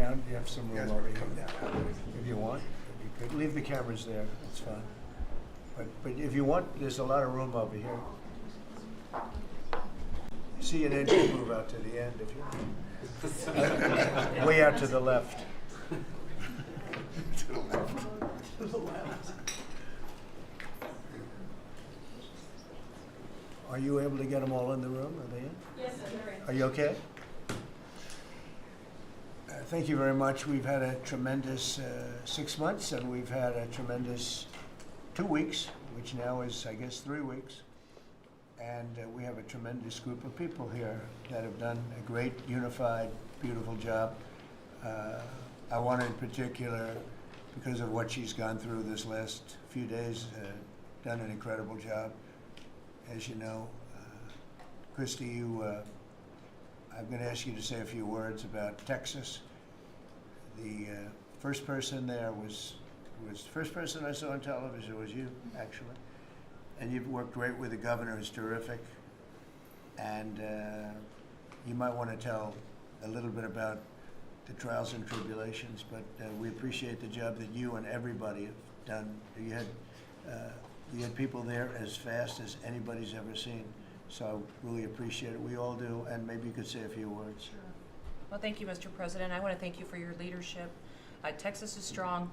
down. You have some room over here. If you want, you could leave the cameras there. That's fine. But if you want, there's a lot of room over here. See an edge, move out to the end if you want. Way out to the left. To the left. To the left. Are you able to get them all in the room? Are they in? Yes, sir. Are you okay? Thank you very much. We've had a tremendous 6 months, and we've had a tremendous 2 weeks, which now is, I guess, 3 weeks. And we have a tremendous group of people here that have done a great, unified, beautiful job. I want to, in particular, because of what she's gone through this last few days, done an incredible job. As you know, Christy, I'm going to ask you to say a few words about Texas. The first person there was the first person I saw on television was you, actually. And you've worked great with the governor, who's terrific. And you might want to tell a little bit about the trials and tribulations, but we appreciate the job that you and everybody have done. You had people there as fast as anybody's ever seen. So I really appreciate it. We all do, and maybe you could say a few words. Sure. Well, thank you, Mr. President. I want to thank you for your leadership. Texas is strong,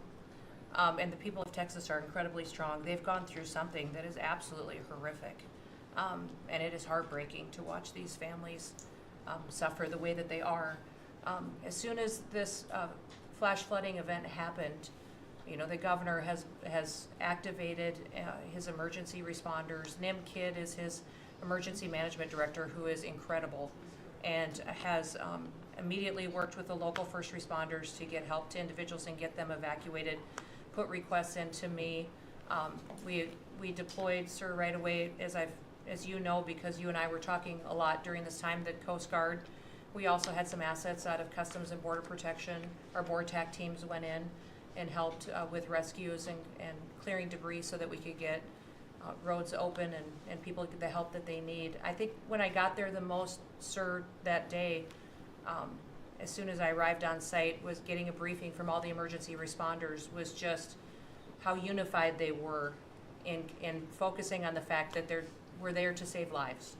and the people of Texas are incredibly strong. They've gone through something that is absolutely horrific, and it is heartbreaking to watch these families suffer the way that they are. As soon as this flash flooding event happened, you know, the governor has activated his emergency responders. Nim Kidd is his emergency management director, who is incredible, and has immediately worked with the local first responders to get help to individuals and get them evacuated, put requests in to me. We deployed, sir, right away, as you know, because you and I were talking a lot during this time, the Coast Guard. We also had some assets out of Customs and Border Protection. Our board TAC teams went in and helped with rescues and clearing debris so that we could get roads open and people get the help that they need. I think when I got there the most, sir, that day, as soon as I arrived on site, was getting a briefing from all the emergency responders, was just how unified they were in focusing on the fact that we're there to save lives.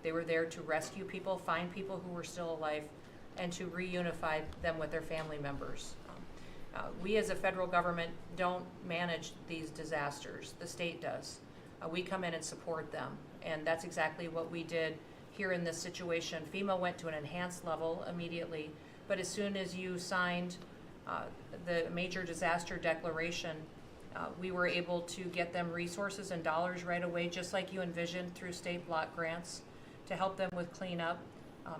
They were there to rescue people, find people who were still alive, and to reunify them with their family members. We as a federal government don't manage these disasters. The state does. We come in and support them, and that's exactly what we did here in this situation. FEMA went to an enhanced level immediately, but as soon as you signed the major disaster declaration, we were able to get them resources and dollars right away, just like you envisioned, through state block grants to help them with cleanup.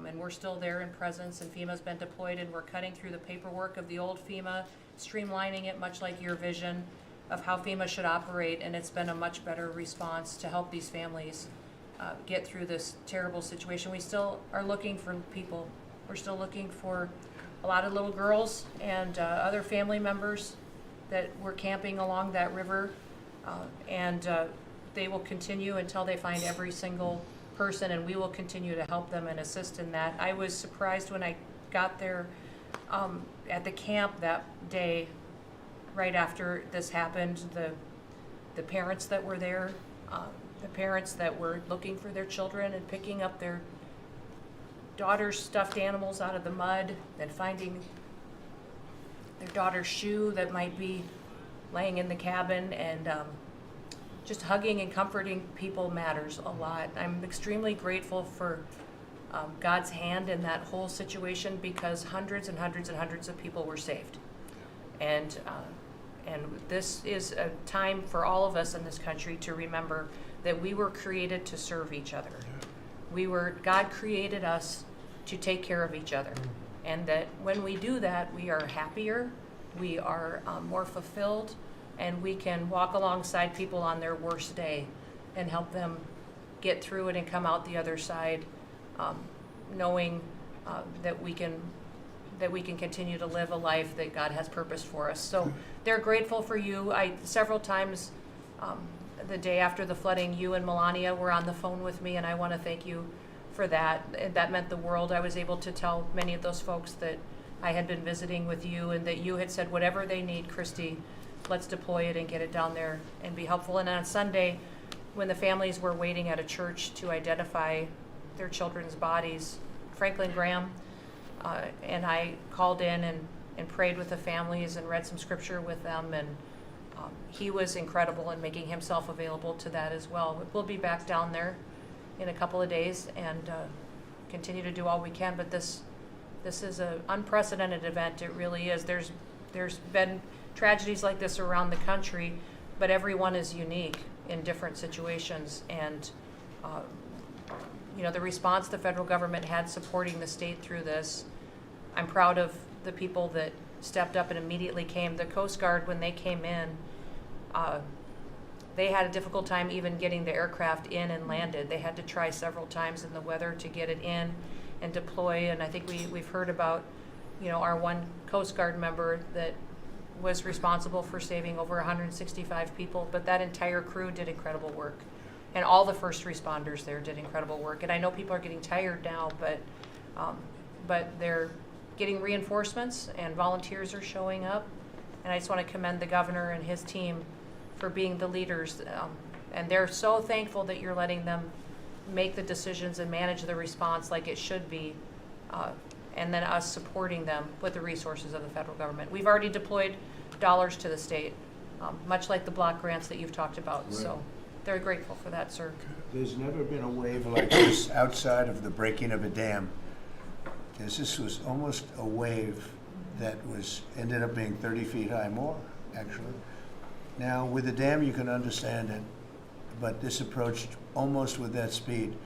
And we're still there in presence, and FEMA's been deployed, and we're cutting through the paperwork of the old FEMA, streamlining it much like your vision of how FEMA should operate, and it's been a much better response to help these families get through this terrible situation. We still are looking for people. We're still looking for a lot of little girls and other family members that were camping along that river, and they will continue until they find every single person, and we will continue to help them and assist in that. I was surprised when I got there at the camp that day, right after this happened, the parents that were there, the parents that were looking for their children and picking up their daughter's stuffed animals out of the mud and finding their daughter's shoe that might be laying in the cabin, and just hugging and comforting people matters a lot. I'm extremely grateful for God's hand in that whole situation, because hundreds and hundreds and hundreds of people were saved. And this is a time for all of us in this country to remember that we were created to serve each other. God created us to take care of each other. And that when we do that, we are happier, we are more fulfilled, and we can walk alongside people on their worst day and help them get through it and come out the other side, knowing that we can continue to live a life that God has purpose for us. So they're grateful for you. Several times the day after the flooding, you and Melania were on the phone with me, and I want to thank you for that. That meant the world. I was able to tell many of those folks that I had been visiting with you and that you had said, whatever they need, Christy, let's deploy it and get it down there and be helpful. And on Sunday, when the families were waiting at a church to identify their children's bodies, Franklin Graham and I called in and prayed with the families and read some scripture with them, and he was incredible in making himself available to that as well. We'll be back down there in a couple of days and continue to do all we can, but this is an unprecedented event. It really is. There's been tragedies like this around the country, but everyone is unique in different situations, and the response the federal government had supporting the state through this, I'm proud of the people that stepped up and immediately came. The Coast Guard, when they came in, they had a difficult time even getting the aircraft in and landed. They had to try several times in the weather to get it in and deploy, and I think we've heard about, our one Coast Guard member that was responsible for saving over 165 people, but that entire crew did incredible work. And all the first responders there did incredible work. And I know people are getting tired now, but they're getting reinforcements and volunteers are showing up. And I just want to commend the governor and his team for being the leaders. And they're so thankful that you're letting them make the decisions and manage the response like it should be. And then us supporting them with the resources of the federal government. We've already deployed dollars to the state, much like the block grants that you've talked about. Right. So they're grateful for that, sir. There's never been a wave like this outside of the breaking of a dam. Because this was almost a wave that ended up being 30 feet high, more actually. Now with the dam you can understand it, but this approached almost with that speed.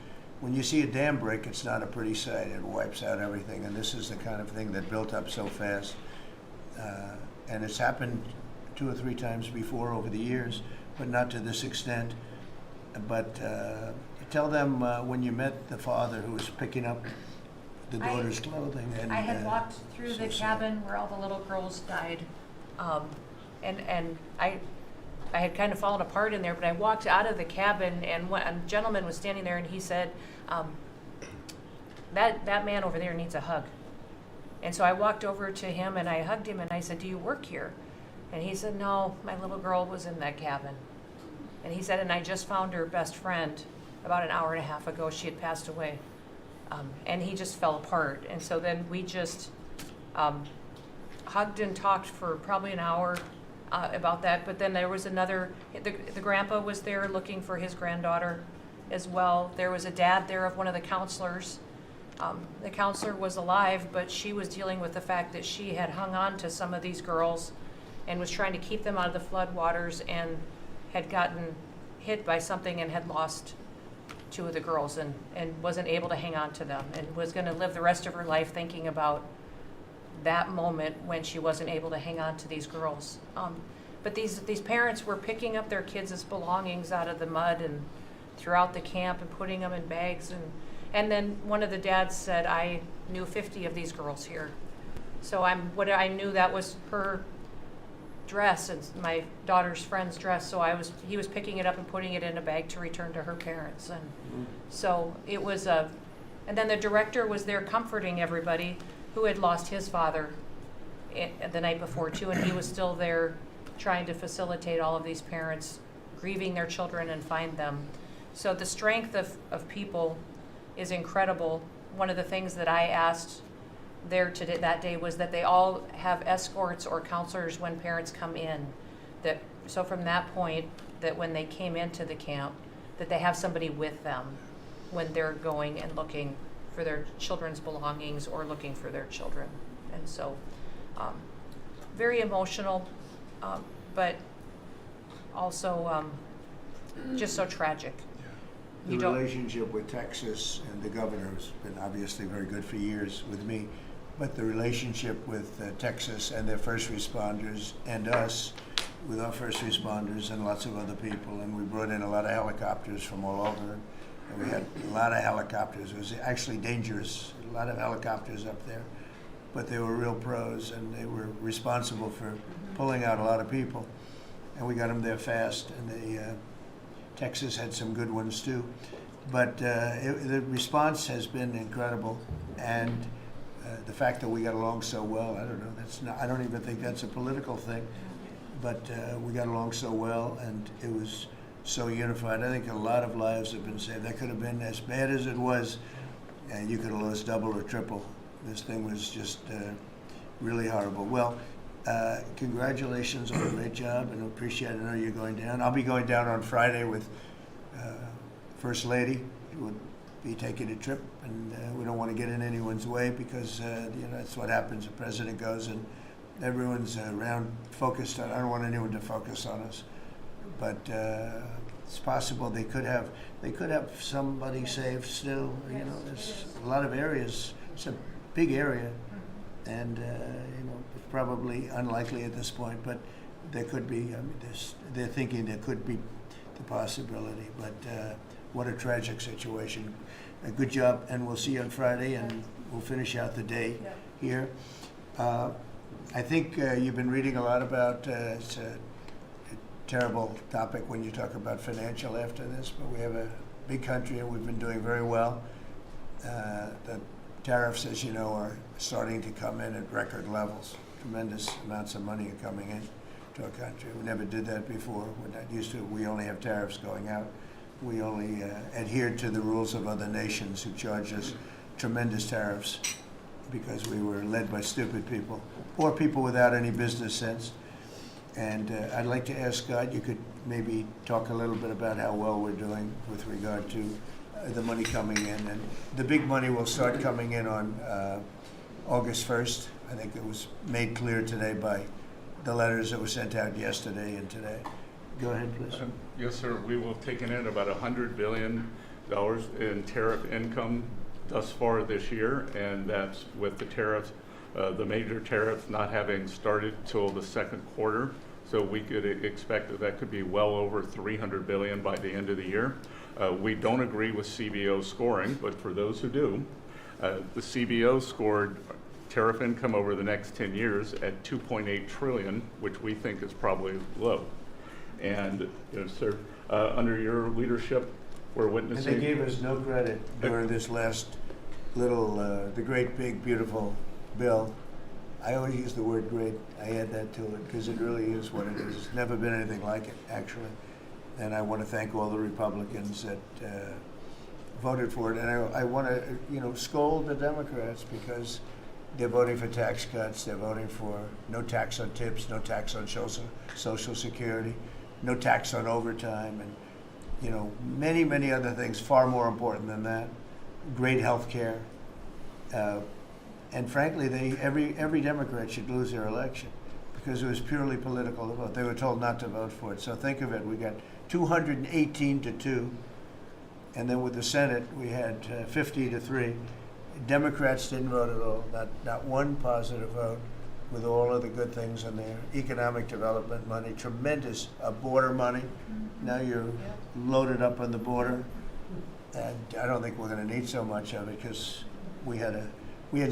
When you see a dam break, it's not a pretty sight. It wipes out everything, and this is the kind of thing that built up so fast. And it's happened 2 or 3 times before over the years, but not to this extent. But tell them when you met the father who was picking up the daughter's clothing. And I had walked through so the sad. cabin where all the little girls died, and I had kind of fallen apart in there, but I walked out of the cabin, and a gentleman was standing there, and he said, that man over there needs a hug. And so I walked over to him, and I hugged him, and I said, do you work here? And he said, no, my little girl was in that cabin. And he said, and I just found her best friend about an hour and a half ago. She had passed away. And he just fell apart. And so then we just hugged and talked for probably an hour about that. But then there was the grandpa was there looking for his granddaughter as well. There was a dad there of one of the counselors. The counselor was alive, but she was dealing with the fact that she had hung on to some of these girls and was trying to keep them out of the floodwaters, and had gotten hit by something and had lost 2 of the girls and wasn't able to hang on to them, and was going to live the rest of her life thinking about that moment when she wasn't able to hang on to these girls. But these parents were picking up their kids' belongings out of the mud and throughout the camp and putting them in bags. And then one of the dads said, I knew 50 of these girls here. So I knew that was her dress and my daughter's friend's dress. So he was picking it up and putting it in a bag to return to her parents. And so it was and then the director was there comforting everybody who had lost his father the night before too, and he was still there trying to facilitate all of these parents grieving their children and find them. So the strength of people is incredible. One of the things that I asked there that day was that they all have escorts or counselors when parents come in. So from that point, that when they came into the camp, that they have somebody with them when they're going and looking for their children's belongings or looking for their children. And so very emotional, but also just so tragic. The relationship with Texas and the governor has been obviously very good for years with me, but the relationship with Texas and their first responders and us with our first responders and lots of other people, and we brought in a lot of helicopters from all over. And we had a lot of helicopters. It was actually dangerous, a lot of helicopters up there, but they were real pros, and they were responsible for pulling out a lot of people, and we got them there fast. And Texas had some good ones too, but the response has been incredible. And The fact that we got along so well, I don't know, I don't even think that's a political thing, but we got along so well, and it was so unified. I think a lot of lives have been saved. That could have been as bad as it was, and you could have lost double or triple. This thing was just really horrible. Well, congratulations on a great job, and I appreciate it. I know you're going down. I'll be going down on Friday with First Lady, who will be taking a trip, and we don't want to get in anyone's way because that's what happens. The president goes and everyone's around focused on. I don't want anyone to focus on us, but it's possible they could have somebody saved still. Yes, There's a lot of areas. It's a big area, and probably unlikely at this point, but there could be. I mean, they're thinking there could be the possibility, but what a tragic situation. A good job, and we'll see you on Friday, and we'll finish out the day here. I think you've been reading a lot about, it's a terrible topic when you talk about financial after this, but we have a big country and we've been doing very well. The tariffs, as you know, are starting to come in at record levels. Tremendous amounts of money are coming in to our country. We never did that before. We're not used to it. We only have tariffs going out. We only adhered to the rules of other nations who charged us tremendous tariffs because we were led by stupid people or people without any business sense. And I'd like to ask Scott, you could maybe talk a little bit about how well we're doing with regard to the money coming in. And the big money will start coming in on August 1st. I think it was made clear today by the letters that were sent out yesterday and today. Go ahead, please. Yes, sir. We will have taken in about $100 billion in tariff income thus far this year, and that's with the tariffs, the major tariffs not having started till the second quarter. So we could expect that could be well over $300 billion by the end of the year. We don't agree with CBO scoring, but for those who do, the CBO scored tariff income over the next 10 years at $2.8 trillion, which we think is probably low. And sir, under your leadership, we're witnessing. And they gave us no credit during this last little, the great, big, beautiful bill. I always use the word great. I add that to it because it really is what it is. It's never been anything like it, actually. And I want to thank all the Republicans that voted for it. And I want to, scold the Democrats because they're voting for tax cuts. They're voting for no tax on tips, no tax on Social Security, no tax on overtime, and many, many other things far more important than that. Great health care, and frankly, every Democrat should lose their election because it was purely political to vote. They were told not to vote for it. So think of it: we got 218 to 2, and then with the Senate, we had 50 to 3. Democrats didn't vote at all. Not one positive vote. With all of the good things in there, economic development money, tremendous border money. Now you're loaded up on the border, and I don't think we're going to need so much of it because we had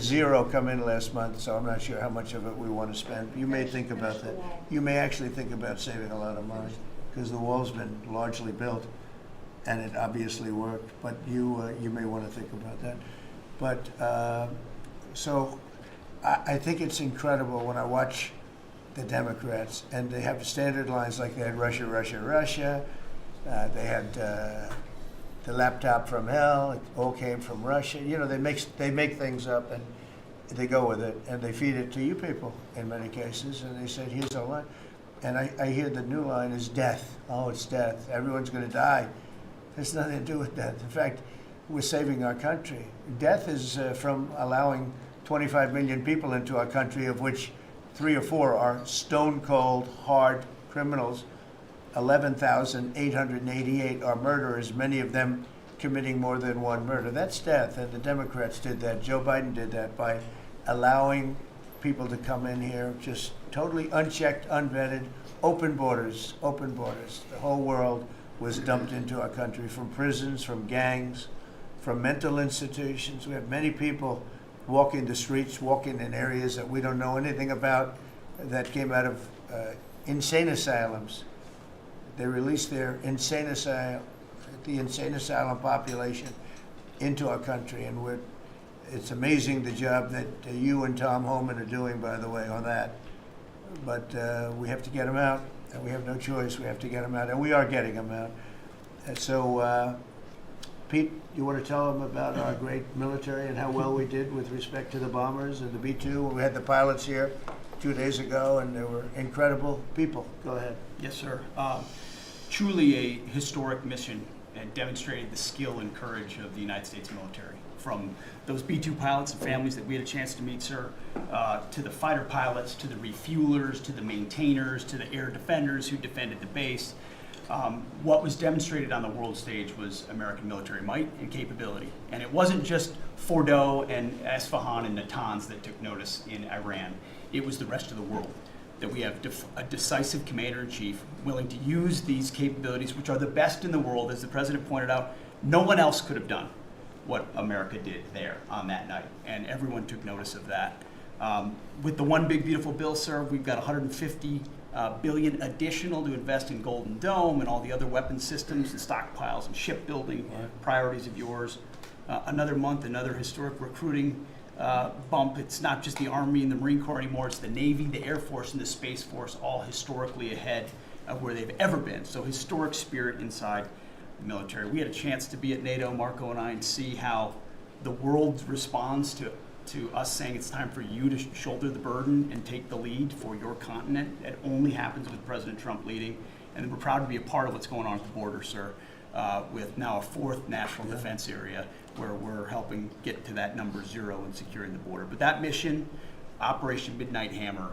zero come in last month, so I'm not sure how much of it we want to spend. You may think about that. You may actually think about saving a lot of money because the wall's been largely built, and it obviously worked. But you may want to think about that. But so. I think it's incredible when I watch the Democrats, and they have standard lines like they had Russia, Russia, Russia. They had the laptop from hell. It all came from Russia. They make things up and they go with it, and they feed it to you people in many cases. And they said, "Here's our line," and I hear the new line is death. Oh, it's death. Everyone's going to die. There's nothing to do with death. In fact, we're saving our country. Death is from allowing 25 million people into our country, of which 3 or 4 are stone cold, hard criminals. 11,888 are murderers, many of them committing more than one murder. That's death, and the Democrats did that. Joe Biden did that by allowing people to come in here, just totally unchecked, unvetted, open borders, open borders. The whole world was dumped into our country from prisons, from gangs, from mental institutions. We have many people walking the streets, walking in areas that we don't know anything about, that came out of insane asylums. They released the insane asylum population into our country, and it's amazing the job that you and Tom Homan are doing, by the way, on that. But we have to get them out, and we have no choice. We have to get them out, and we are getting them out. And so, Pete, you want to tell them about our great military and how well we did with respect to the bombers and the B-2? We had the pilots here 2 days ago, and they were incredible people. Go ahead. Yes, sir. Truly a historic mission, and demonstrated the skill and courage of the United States military. From those B-2 pilots and families that we had a chance to meet, sir, to the fighter pilots, to the refuelers, to the maintainers, to the air defenders who defended the base. What was demonstrated on the world stage was American military might and capability. And it wasn't just Fordo and Esfahan and Natanz that took notice in Iran. It was the rest of the world, that we have a decisive commander-in-chief willing to use these capabilities, which are the best in the world. As the president pointed out, no one else could have done what America did there on that night, and everyone took notice of that. With the One Big Beautiful Bill, sir, we've got $150 billion additional to invest in Golden Dome and all the other weapon systems and stockpiles and shipbuilding priorities of yours. Another month, another historic recruiting bump. It's not just the Army and the Marine Corps anymore, it's the Navy, the Air Force, and the Space Force, all historically ahead of where they've ever been. So historic spirit inside the military. We had a chance to be at NATO, Marco and I, and see how the world responds to us saying it's time for you to shoulder the burden and take the lead for your continent. It only happens with President Trump leading. And we're proud to be a part of what's going on at the border, sir, with now a fourth national defense area where we're helping get to that number 0 in securing the border. But that mission, Operation Midnight Hammer,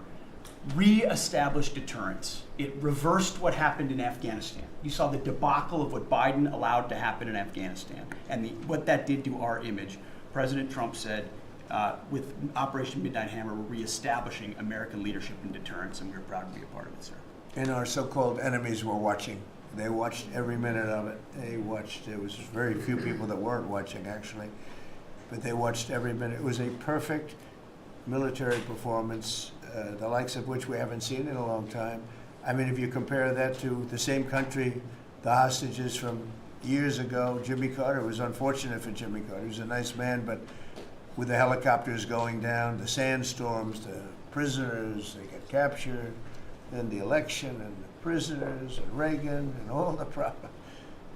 re-established deterrence. It reversed what happened in Afghanistan. You saw the debacle of what Biden allowed to happen in Afghanistan and what that did to our image. President Trump said, with Operation Midnight Hammer, we're reestablishing American leadership and deterrence, and we're proud to be a part of it, sir. And our so-called enemies were watching. They watched every minute of it. They watched. There was very few people that weren't watching, actually, but they watched every minute. It was a perfect military performance, the likes of which we haven't seen in a long time. I mean, if you compare that to the same country, the hostages from years ago, Jimmy Carter, it was unfortunate for Jimmy Carter. He was a nice man, but with the helicopters going down, the sandstorms, the prisoners, they get captured, then the election and the prisoners and Reagan and all the problems.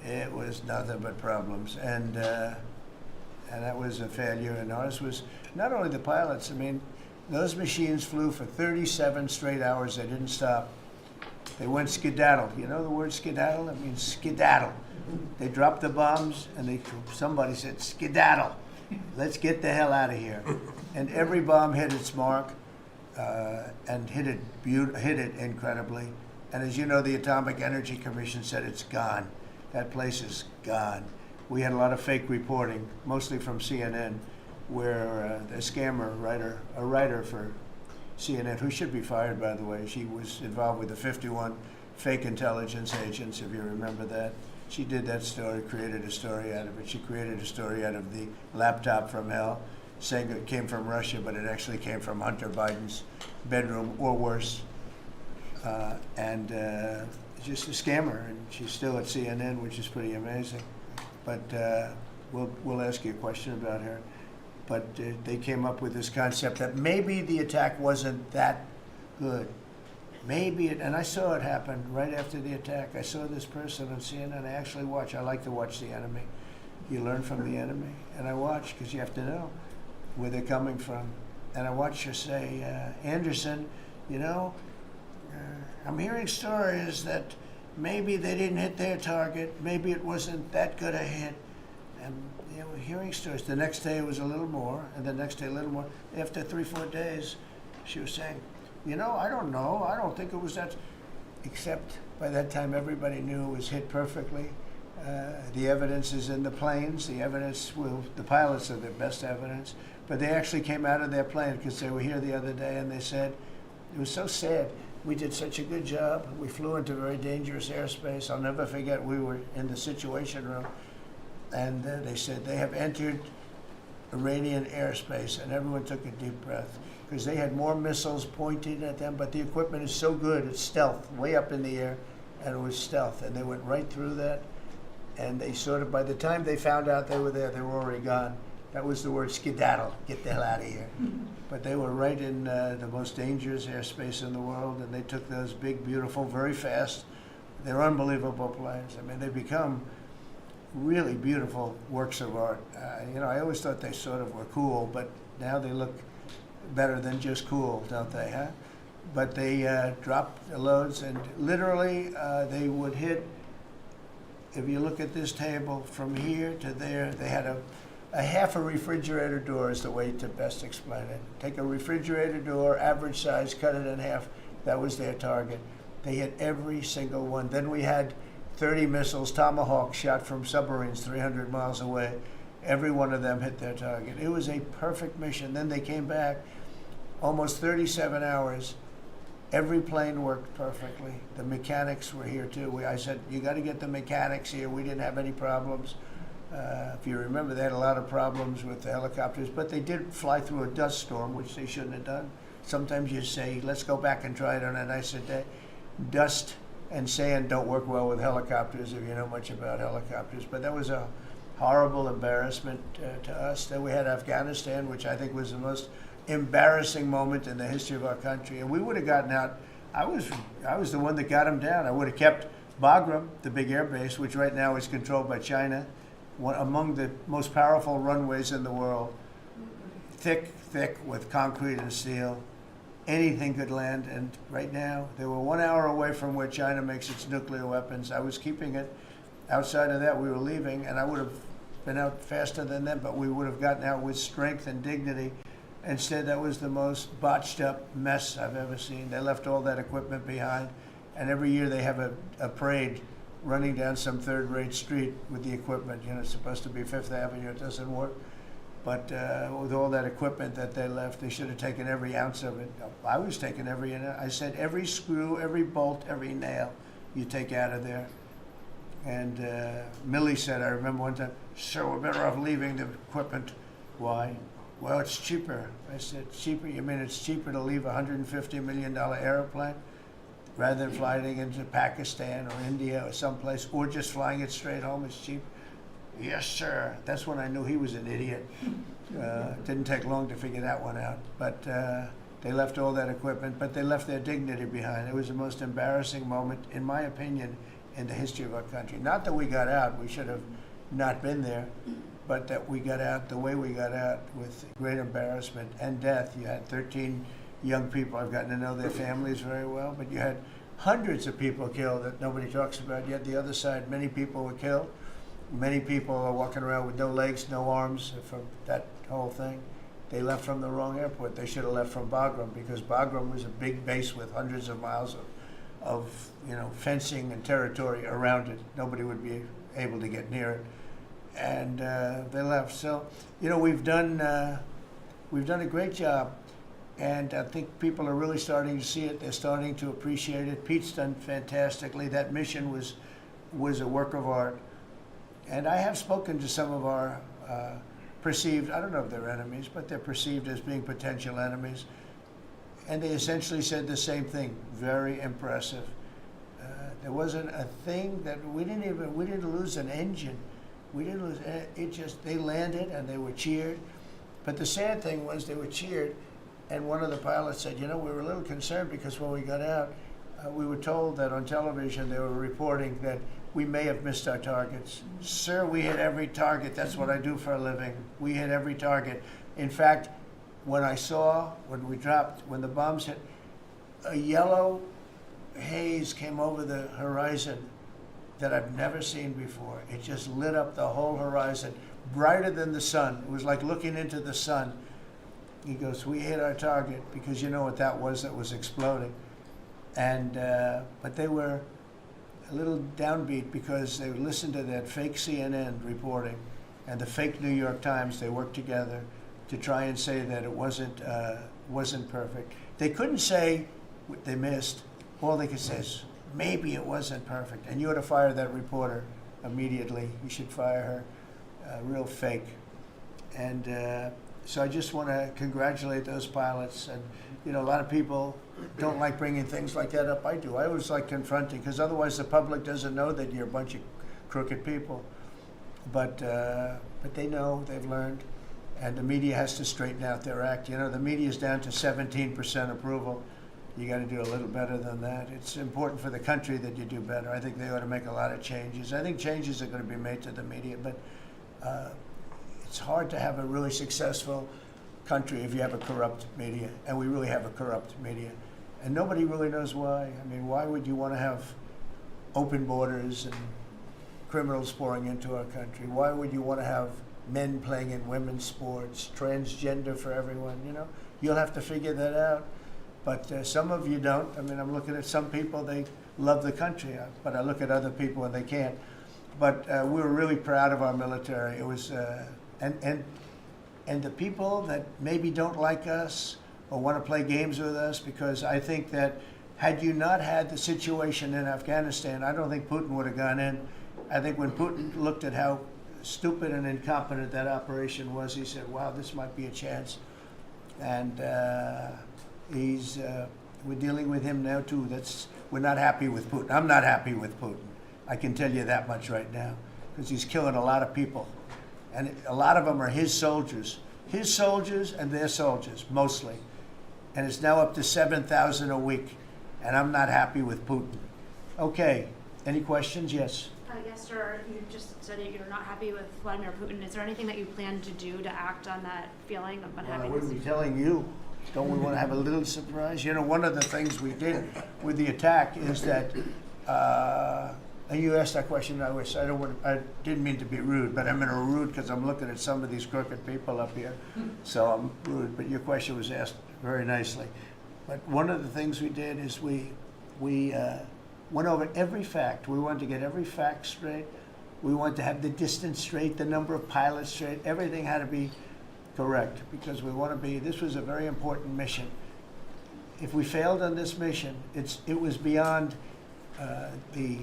It was nothing but problems. And that was a failure. And ours was not only the pilots. I mean, those machines flew for 37 straight hours. They didn't stop. They went skedaddle. You know the word skedaddle? It means skedaddle. They dropped the bombs and somebody said, skedaddle. Let's get the hell out of here. And every bomb hit its mark and hit it incredibly. And as you know, the Atomic Energy Commission said it's gone. That place is gone. We had a lot of fake reporting, mostly from CNN, where a scammer writer, a writer for CNN, who should be fired, by the way, she was involved with the 51 fake intelligence agents, if you remember that. She did that story, created a story out of it. She created a story out of the laptop from hell, saying it came from Russia, but it actually came from Hunter Biden's bedroom, or worse. Just a scammer, and she's still at CNN, which is pretty amazing. But we'll ask you a question about her. But they came up with this concept that maybe the attack wasn't that good. And I saw it happen right after the attack. I saw this person on CNN. I actually watch. I like to watch the enemy. You learn from the enemy. And I watch because you have to know where they're coming from. And I watched her say, Anderson, you know, I'm hearing stories that maybe they didn't hit their target. Maybe it wasn't that good a hit. And you know, hearing stories. The next day it was a little more, and the next day a little more. After 3-4 days, she was saying, you know, I don't know. I don't think it was that. Except by that time, everybody knew it was hit perfectly. The evidence is in the planes. The evidence the pilots are the best evidence. But they actually came out of their plane because they were here the other day, and they said, it was so sad. We did such a good job. We flew into very dangerous airspace. I'll never forget, we were in the Situation Room, and they said they have entered Iranian airspace, and everyone took a deep breath because they had more missiles pointed at them, but the equipment is so good, it's stealth, way up in the air, and it was stealth, and they went right through that, and they sort of, by the time they found out they were there, they were already gone. That was the word skedaddle, get the hell out of here. But they were right in the most dangerous airspace in the world, and they took those big, beautiful, very fast, they're unbelievable planes. I mean, they become really beautiful works of art. I always thought they sort of were cool, but now they look better than just cool, don't they, huh? But they dropped the loads, and literally they would hit, if you look at this table, from here to there, they had a half a refrigerator door is the way to best explain it. Take a refrigerator door, average size, cut it in half. That was their target. They hit every single one. Then we had 30 missiles, Tomahawk, shot from submarines 300 miles away. Every one of them hit their target. It was a perfect mission. Then they came back, almost 37 hours. Every plane worked perfectly. The mechanics were here too. I said, you got to get the mechanics here. We didn't have any problems. If you remember, they had a lot of problems with the helicopters, but they did fly through a dust storm, which they shouldn't have done. Sometimes you say, let's go back and try it on a nicer day. Dust and sand don't work well with helicopters if you know much about helicopters, but that was a horrible embarrassment to us. Then we had Afghanistan, which I think was the most embarrassing moment in the history of our country, and we would have gotten out. I was the one that got them down. I would have kept Bagram, the big air base, which right now is controlled by China, one among the most powerful runways in the world, thick with concrete and steel. Anything could land, and right now they were 1 hour away from where China makes its nuclear weapons. I was keeping it. Outside of that, we were leaving, and I would have been out faster than them, but we would have gotten out with strength and dignity. Instead, that was the most botched up mess I've ever seen. They left all that equipment behind, and every year they have a parade running down some third-rate street with the equipment. It's supposed to be Fifth Avenue. It doesn't work. But with all that equipment that they left, they should have taken every ounce of it. I was taking every ounce. I said every screw, every bolt, every nail you take out of there. And Millie said, I remember one time, sir, we're better off leaving the equipment. Why? Well, it's cheaper. I said, cheaper? You mean it's cheaper to leave a $150 million airplane rather than flying it into Pakistan or India or someplace, or just flying it straight home? It's cheap. Yes, sir. That's when I knew he was an idiot. Didn't take long to figure that one out. But they left all that equipment, but they left their dignity behind. It was the most embarrassing moment, in my opinion, in the history of our country. Not that we got out, we should have not been there, but that we got out the way we got out, with great embarrassment and death. You had 13 young people. I've gotten to know their families very well, but you had hundreds of people killed that nobody talks about. Yet the other side, many people were killed. Many people are walking around with no legs, no arms from that whole thing. They left from the wrong airport. They should have left from Bagram, because Bagram was a big base with hundreds of miles of fencing and territory around it. Nobody would be able to get near it. And they left. So, we've done a great job, and I think people are really starting to see it. They're starting to appreciate it. Pete's done fantastically. That mission was a work of art. And I have spoken to some of our perceived, I don't know if they're enemies, but they're perceived as being potential enemies. And they essentially said the same thing. Very impressive. There wasn't a thing that we didn't lose an engine. We didn't lose it. They landed and they were cheered. But the sad thing was they were cheered, and one of the pilots said, we were a little concerned because when we got out, we were told that on television they were reporting that we may have missed our targets. Sir, we hit every target. That's what I do for a living. We hit every target. In fact, when the bombs hit, a yellow haze came over the horizon that I've never seen before. It just lit up the whole horizon, brighter than the sun. It was like looking into the sun. He goes, we hit our target, because you know what that was exploding. And but they were a little downbeat because they listened to that fake CNN reporting and the fake New York Times. They worked together to try and say that it wasn't perfect. They couldn't say what they missed. All they could say is, maybe it wasn't perfect. And you ought to fire that reporter immediately. You should fire her. Real fake. And so I just want to congratulate those pilots. And a lot of people don't like bringing things like that up. I do. I always like confronting, because otherwise the public doesn't know that you're a bunch of crooked people. But they know, they've learned. and the media has to straighten out their act. You know, the media is down to 17% approval. You got to do a little better than that. It's important for the country that you do better. I think they ought to make a lot of changes. I think changes are going to be made to the media, but it's hard to have a really successful country if you have a corrupt media, and we really have a corrupt media. And nobody really knows why. I mean, why would you want to have open borders and criminals pouring into our country? Why would you want to have men playing in women's sports, transgender for everyone? You know, you'll have to figure that out. But some of you don't. I mean, I'm looking at some people, they love the country, but I look at other people and they can't. But we were really proud of our military. It was, and the people that maybe don't like us or want to play games with us, because I think that had you not had the situation in Afghanistan, I don't think Putin would have gone in. I think when Putin looked at how stupid and incompetent that operation was, he said, wow, this might be a chance. And we're dealing with him now too. We're not happy with Putin. I'm not happy with Putin. I can tell you that much right now, because he's killing a lot of people. And a lot of them are his soldiers and their soldiers, mostly. And it's now up to 7,000 a week. And I'm not happy with Putin. Okay, any questions? Yes. Yes, sir. You just said that you're not happy with Vladimir Putin. Is there anything that you plan to do to act on that feeling of Well, I unhappiness? wouldn't be telling you. Don't we want to have a little surprise? You know, one of the things we did with the attack is that, and you asked that question, I didn't mean to be rude, but I'm in a rude because I'm looking at some of these crooked people up here, so I'm rude, but your question was asked very nicely. But one of the things we did is we went over every fact. We wanted to get every fact straight. We wanted to have the distance straight, the number of pilots straight. Everything had to be correct, because we want to be, this was a very important mission. If we failed on this mission, it was beyond the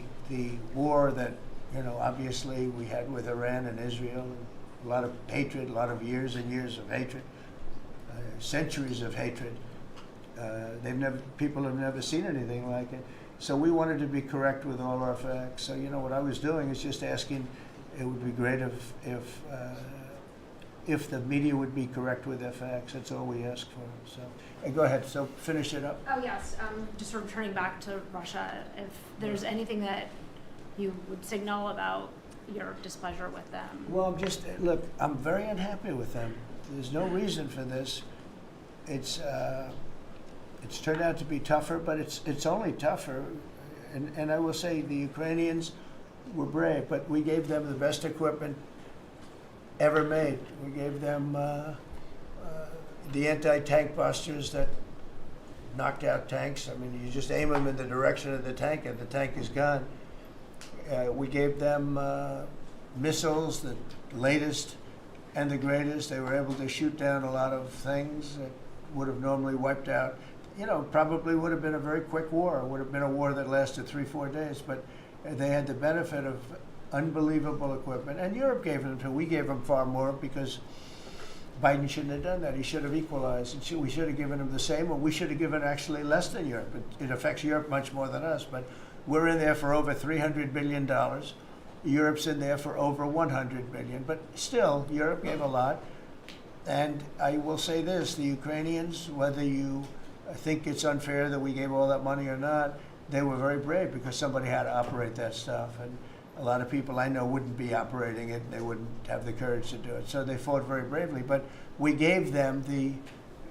war that, you know, obviously we had with Iran and Israel, and a lot of hatred, a lot of years and years of hatred, centuries of hatred. People have never seen anything like it. So we wanted to be correct with all our facts. So, you know, what I was doing is just asking, it would be great if the media would be correct with their facts. That's all we ask for. So, go ahead. So finish it up. Oh, yes. Just returning back to Russia, if there's anything that you would signal about your displeasure with them. Well, look, I'm very unhappy with them. There's no reason for this. It's turned out to be tougher, but it's only tougher. And I will say the Ukrainians were brave, but we gave them the best equipment ever made. We gave them the anti-tank busters that knocked out tanks. I mean, you just aim them in the direction of the tank and the tank is gone. We gave them missiles, the latest and the greatest. They were able to shoot down a lot of things that would have normally wiped out. You know, probably would have been a very quick war. It would have been a war that lasted 3-4 days, but they had the benefit of unbelievable equipment. And Europe gave them too. We gave them far more because Biden shouldn't have done that. He should have equalized. We should have given him the same, or we should have given actually less than Europe. It affects Europe much more than us, but we're in there for over $300 billion. Europe's in there for over $100 billion, but still, Europe gave a lot. And I will say this, the Ukrainians, whether you think it's unfair that we gave all that money or not, they were very brave because somebody had to operate that stuff. And a lot of people I know wouldn't be operating it. They wouldn't have the courage to do it. So they fought very bravely. But we gave them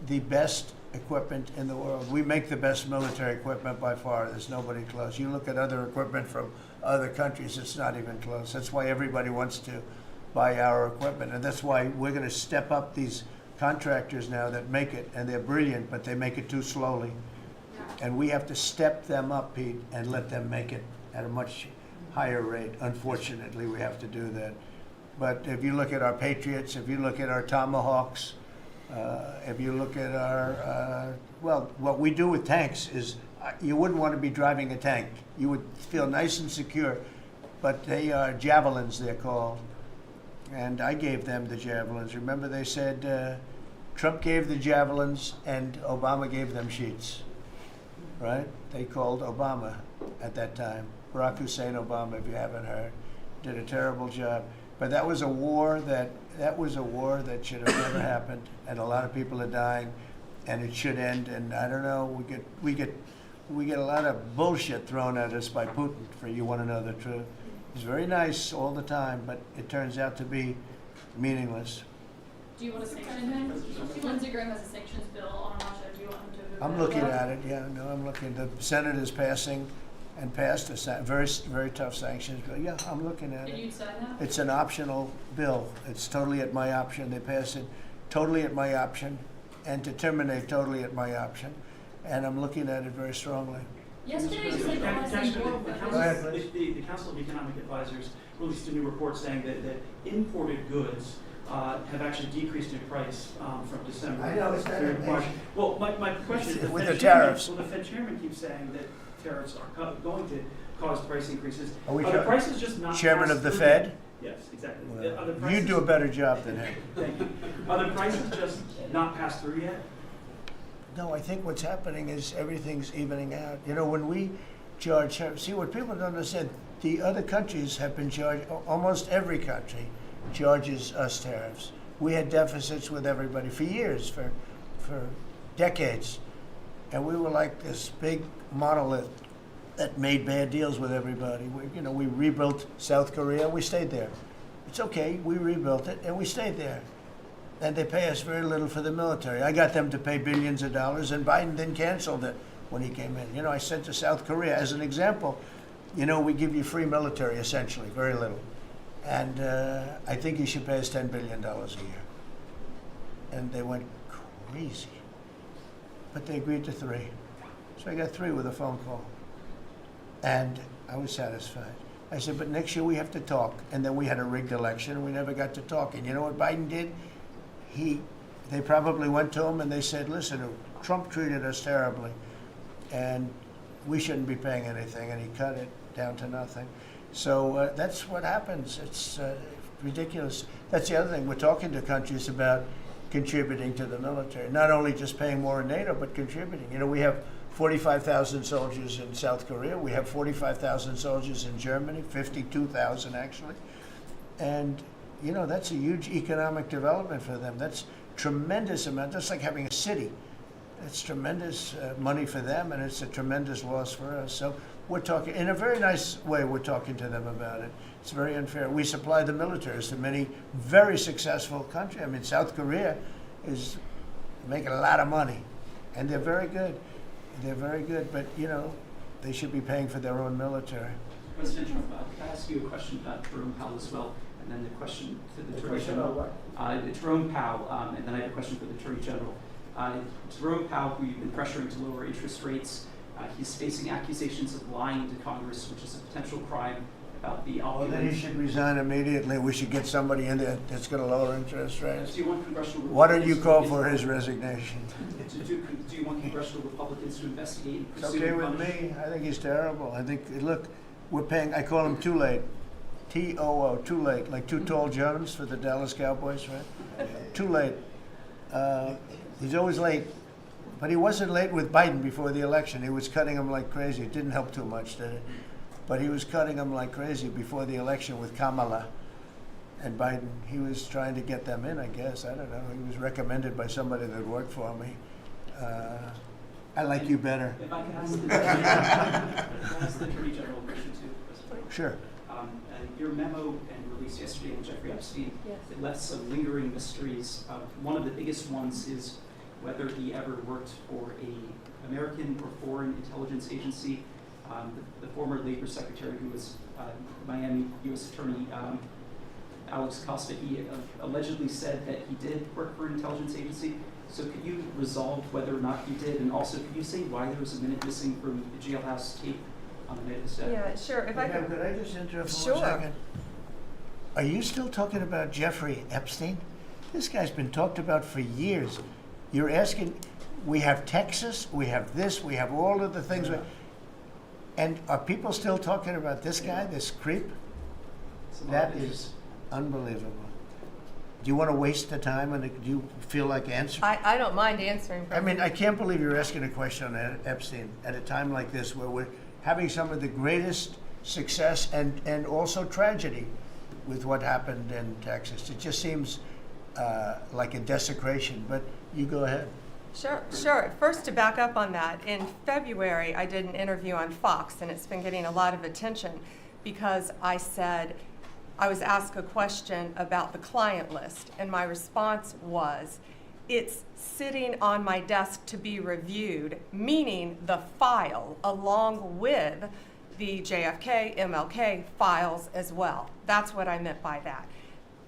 the best equipment in the world. We make the best military equipment by far. There's nobody close. You look at other equipment from other countries, it's not even close. That's why everybody wants to buy our equipment. And that's why we're going to step up these contractors now that make it, and they're brilliant, but they make it too slowly. And we have to step them up, Pete, and let them make it at a much higher rate. Unfortunately, we have to do that. But if you look at our Patriots, if you look at our Tomahawks, if you look at our, well, what we do with tanks is, you wouldn't want to be driving a tank. You would feel nice and secure, but they are javelins, they're called. And I gave them the javelins. Remember they said Trump gave the javelins and Obama gave them sheets, right? They called Obama at that time. Barack Hussein Obama, if you haven't heard, did a terrible job. But that was a war that should have never happened, and a lot of people are dying, and it should end. And I don't know, we get a lot of bullshit thrown at us by Putin. For you want to know the truth, he's very nice all the time, but it turns out to be meaningless. Do you want to sanction him? Lindsey Graham has a sanctions bill on Russia. Do you want him to? I'm looking at it. Yeah, no, I'm looking. The Senate is passed a very tough sanctions bill. Yeah, I'm looking at Can it. you sign that? It's an optional bill. It's totally at my option. They pass it totally at my option, and to terminate totally at my option. And I'm looking at it very strongly. Yesterday you said you want to see more Go ahead, weapons. please. The Council of Economic Advisors released a new report saying that imported goods have actually decreased in price from December I know, it's not through a- March. Well, my question is, With the tariffs. Well, the Fed chairman keeps saying that tariffs are going to cause price increases. Are we the prices just not Chairman passed of the through Fed? yet? Yes, exactly. Well, Are the you prices- do a better job than him. Thank you. Are the prices just not passed through yet? No, I think what's happening is everything's evening out. You know, when we charge, see what people don't understand, the other countries have been charged, almost every country charges us tariffs. We had deficits with everybody for years, for decades. And we were like this big monolith that made bad deals with everybody. We rebuilt South Korea, we stayed there. It's okay, we rebuilt it and we stayed there. And they pay us very little for the military. I got them to pay billions of dollars, and Biden then canceled it when he came in. I sent to South Korea as an example. We give you free military, essentially, very little. And I think you should pay us $10 billion a year. And they went crazy. But they agreed to 3. So I got 3 with a phone call. And I was satisfied. I said, but next year we have to talk. And then we had a rigged election, and we never got to talk. And you know what Biden did? They probably went to him and they said, listen, Trump treated us terribly, and we shouldn't be paying anything, and he cut it down to nothing. So that's what happens. It's ridiculous. That's the other thing. We're talking to countries about contributing to the military, not only just paying more in NATO, but contributing. We have 45,000 soldiers in South Korea. We have 45,000 soldiers in Germany, 52,000 actually. And that's a huge economic development for them. That's tremendous amount, just like having a city. It's tremendous money for them, and it's a tremendous loss for us. So we're talking, in a very nice way, we're talking to them about it. It's very unfair. We supply the militaries to many very successful countries. I mean, South Korea is making a lot of money, and they're very good. They're very good, but, they should be paying for their own military. President Trump, can I ask you a question about Jerome Powell as well? And then the question to the Attorney General. Jerome Powell, and then I have a question for the Attorney General. Jerome Powell, who you've been pressuring to lower interest rates, he's facing accusations of lying to Congress, which is a potential crime about the Well, then he opulence. should resign immediately. We should get somebody in there that's going to lower interest rates. Do you want congressional Why don't you Republicans call to for his resignation? Do you want congressional Republicans to investigate and It's pursue okay and with punish? me. I think he's terrible. I think, look, we're paying, I call him too late. T-O-O, too late, like Too Tall Jones for the Dallas Cowboys, right? Too late. He's always late. But he wasn't late with Biden before the election. He was cutting him like crazy. It didn't help too much, did it? But he was cutting him like crazy before the election with Kamala and Biden. He was trying to get them in, I guess. I don't know. He was recommended by somebody that worked for me. I like you better. If I could ask the Attorney General a question too, President. Sure. Your memo and release yesterday on Jeffrey Epstein, Yes. it left some lingering mysteries. One of the biggest ones is whether he ever worked for a American or foreign intelligence agency. The former Labor Secretary, who was Miami U.S. Attorney Alex Costa, he allegedly said that he did work for an intelligence agency. So could you resolve whether or not he did? And also, could you say why there was a minute missing from the jailhouse tape on the night of his death? Yeah, sure. If I Ma'am, could, could I just interrupt for Sure. 1 second? Are you still talking about Jeffrey Epstein? This guy's been talked about for years. You're asking, we have Texas, we have this, we have all of the things. And are people still talking about this guy, this creep? That is unbelievable. Do you want to waste the time, and do you feel like answering? I don't mind answering. I mean, I can't believe you're asking a question on Epstein at a time like this where we're having some of the greatest success and also tragedy with what happened in Texas. It just seems like a desecration, but you go ahead. Sure. First, to back up on that, in February, I did an interview on Fox, and it's been getting a lot of attention because I said, I was asked a question about the client list, and my response was, it's sitting on my desk to be reviewed, meaning the file along with the JFK, MLK files as well. That's what I meant by that.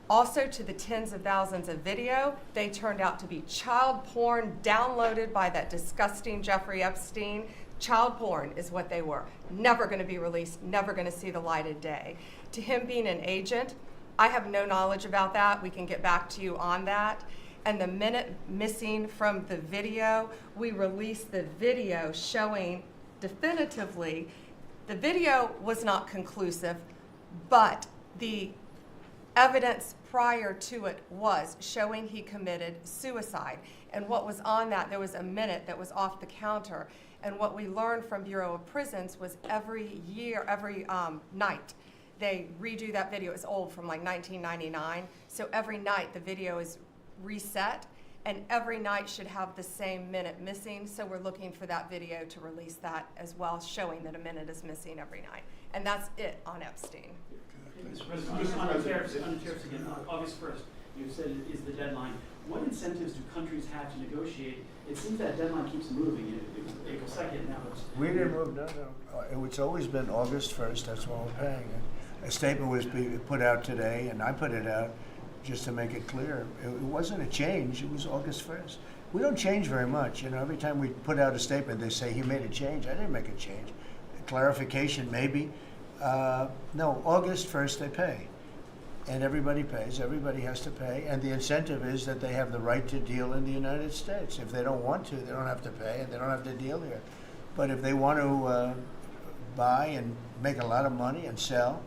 Also, to the tens of thousands of video, they turned out to be child porn downloaded by that disgusting Jeffrey Epstein. Child porn is what they were. Never going to be released, never going to see the light of day. To him being an agent, I have no knowledge about that. We can get back to you on that. And the minute missing from the video, we released the video showing definitively the video was not conclusive, but the evidence prior to it was showing he committed suicide. And what was on that, there was a minute that was off the counter. And what we learned from Bureau of Prisons was every night, they redo that video. It's old, from like 1999. So every night the video is reset, and every night should have the same minute missing. So we're looking for that video to release that as well, showing that a minute is missing every night. And that's it on Epstein. Mr. President, on the tariffs again, August 1st, you said it is the deadline. What incentives do countries have to negotiate? It seems that deadline keeps moving. It was April 2nd, now it's... We didn't move, no. It's always been August 1st, that's what we're paying. A statement was put out today, and I put it out just to make it clear. It wasn't a change, it was August 1st. We don't change very much, you know. Every time we put out a statement, they say he made a change. I didn't make a change. A clarification, maybe. No, August 1st they pay. And everybody pays, everybody has to pay, and the incentive is that they have the right to deal in the United States. If they don't want to, they don't have to pay, and they don't have to deal here. But if they want to buy and make a lot of money and sell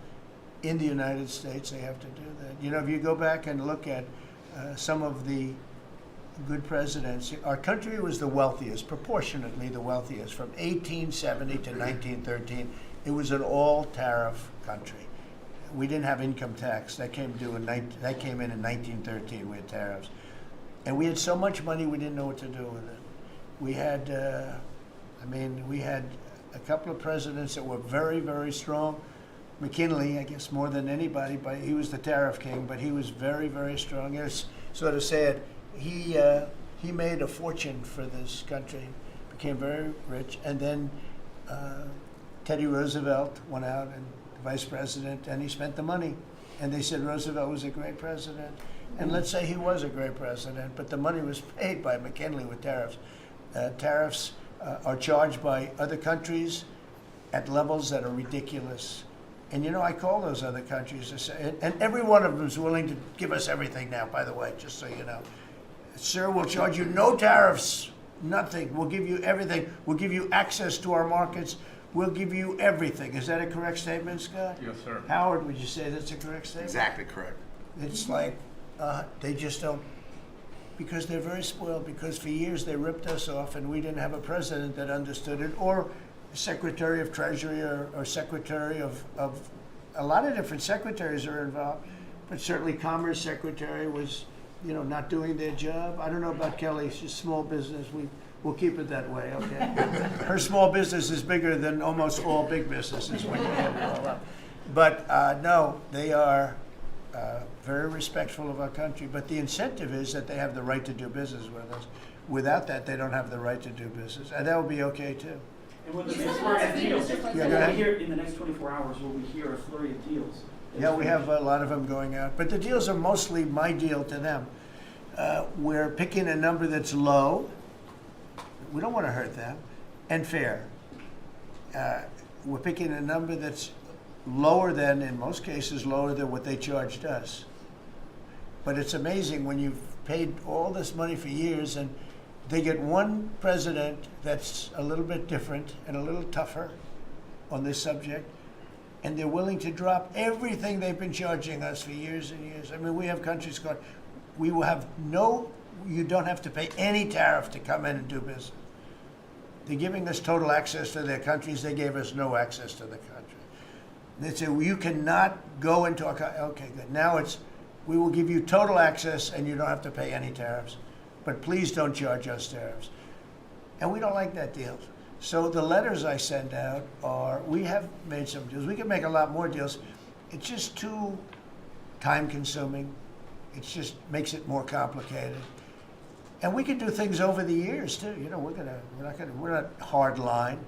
in the United States, they have to do that. You know, if you go back and look at some of the good presidents, our country was the wealthiest, proportionately the wealthiest, from 1870 to 1913. It was an all-tariff country. We didn't have income tax. That came in in 1913. We had tariffs. And we had so much money we didn't know what to do with it. We had, we had a couple of presidents that were very, very strong. McKinley, I guess more than anybody, but he was the tariff king, but he was very, very strong. It was sort of sad. He made a fortune for this country, became very rich, and then Teddy Roosevelt went out and vice president, and he spent the money. And they said Roosevelt was a great president. And let's say he was a great president, but the money was paid by McKinley with tariffs. Tariffs are charged by other countries at levels that are ridiculous. And you know, I call those other countries, and every one of them is willing to give us everything now, by the way, just so you know. Sir, we'll charge you no tariffs, nothing. We'll give you everything. We'll give you access to our markets. We'll give you everything. Is that a correct statement, Scott? Yes, sir. Howard, would you say that's a correct statement? Exactly correct. It's like they just don't, because they're very spoiled, because for years they ripped us off and we didn't have a president that understood it, or Secretary of Treasury or Secretary of a lot of different secretaries are involved, but certainly Commerce Secretary was, you know, not doing their job. I don't know about Kelly, she's small business. We'll keep it that way, okay? Her small business is bigger than almost all big businesses when you add it all up. But no, they are very respectful of our country. But the incentive is that they have the right to do business with us. Without that, they don't have the right to do business. And that would be okay, too. And when the next deals, Yeah, go ahead. in the next 24 hours, will we hear a flurry of deals? Yeah, we have a lot of them going out. But the deals are mostly my deal to them. We're picking a number that's low. We don't want to hurt them, and fair. We're picking a number that's lower than, in most cases, lower than what they charged us. But it's amazing when you've paid all this money for years and they get one president that's a little bit different and a little tougher on this subject, and they're willing to drop everything they've been charging us for years and years. I mean, we have countries going, we will have you don't have to pay any tariff to come in and do business. They're giving us total access to their countries. They gave us no access to the country. They say, well, you cannot go into our okay, good. Now it's, we will give you total access and you don't have to pay any tariffs. But please don't charge us tariffs. And we don't like that deal. So the letters I send out are, we have made some deals. We can make a lot more deals. It's just too time consuming. It just makes it more complicated. And we can do things over the years too. You know, we're not hard line.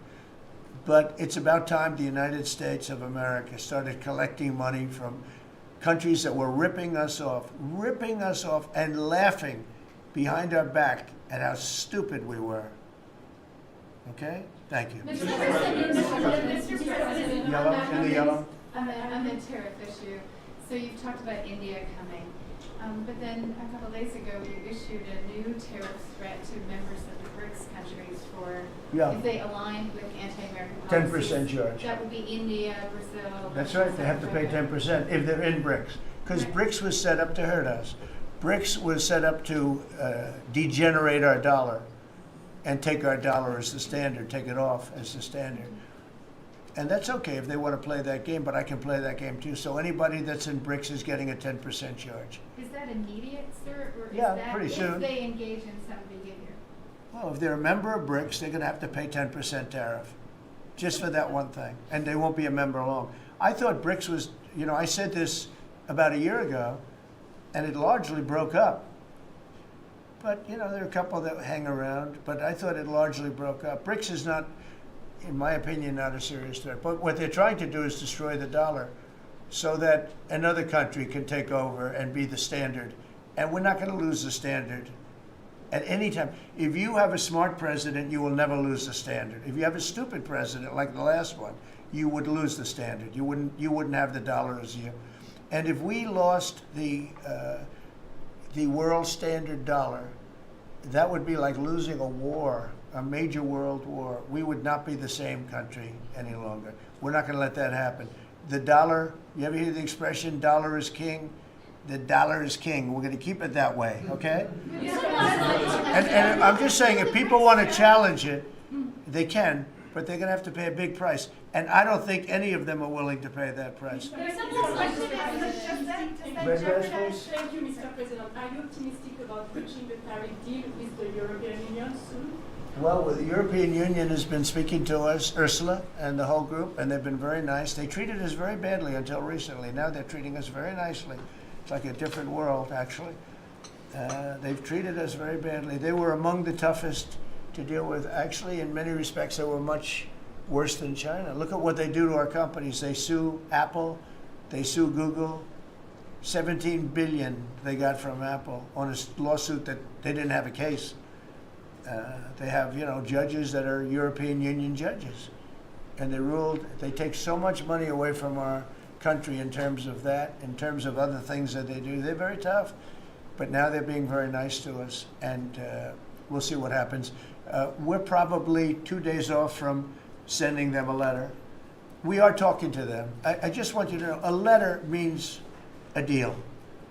But it's about time the United States of America started collecting money from countries that were ripping us off and laughing behind our back at how stupid we were. Okay? Thank you. Mr. President, Yellow, in the yellow. on the tariff issue, so you've talked about India coming, but then a couple days ago you issued a new tariff threat to members of the BRICS countries for if they aligned with anti-American policies. 10% charge. That would be India, Brazil. That's right, they have to pay 10% if they're in BRICS. Because Right. BRICS was set up to hurt us. BRICS was set up to degenerate our dollar and take our dollar as the standard, take it off as the standard. And that's okay if they want to play that game, but I can play that game too. So anybody that's in BRICS is getting a 10% charge. Is that immediate, sir, or is Yeah, that pretty soon. if they engage in some behavior? Well, if they're a member of BRICS, they're going to have to pay 10% tariff, just for that one thing. And they won't be a member long. I thought BRICS was, you know, I said this about a year ago, and it largely broke up. But, you know, there are a couple that hang around, but I thought it largely broke up. BRICS is not, in my opinion, not a serious threat. But what they're trying to do is destroy the dollar so that another country can take over and be the standard. And we're not going to lose the standard at any time. If you have a smart president, you will never lose the standard. If you have a stupid president like the last one, you would lose the standard. You wouldn't have the dollar as you. And if we lost the world standard dollar, that would be like losing a war, a major world war. We would not be the same country any longer. We're not going to let that happen. The dollar, you ever hear the expression, dollar is king? The dollar is king. We're going to keep it that way, okay? And I'm just saying, if people want to challenge it, they can, but they're going to have to pay a big price. And I don't think any of them are willing to pay that price. There's some question. Thank you, Mr. President. Are you optimistic about reaching the tariff deal with the European Union soon? Well, the European Union has been speaking to us, Ursula and the whole group, and they've been very nice. They treated us very badly until recently. Now they're treating us very nicely. It's like a different world, actually. They've treated us very badly. They were among the toughest to deal with. Actually, in many respects, they were much worse than China. Look at what they do to our companies. They sue Apple. They sue Google. $17 billion they got from Apple on a lawsuit that they didn't have a case. They have, you know, judges that are European Union judges. And they ruled, they take so much money away from our country in terms of that, in terms of other things that they do. They're very tough. But now they're being very nice to us, and we'll see what happens. We're probably 2 days off from sending them a letter. We are talking to them. I just want you to know, a letter means a deal.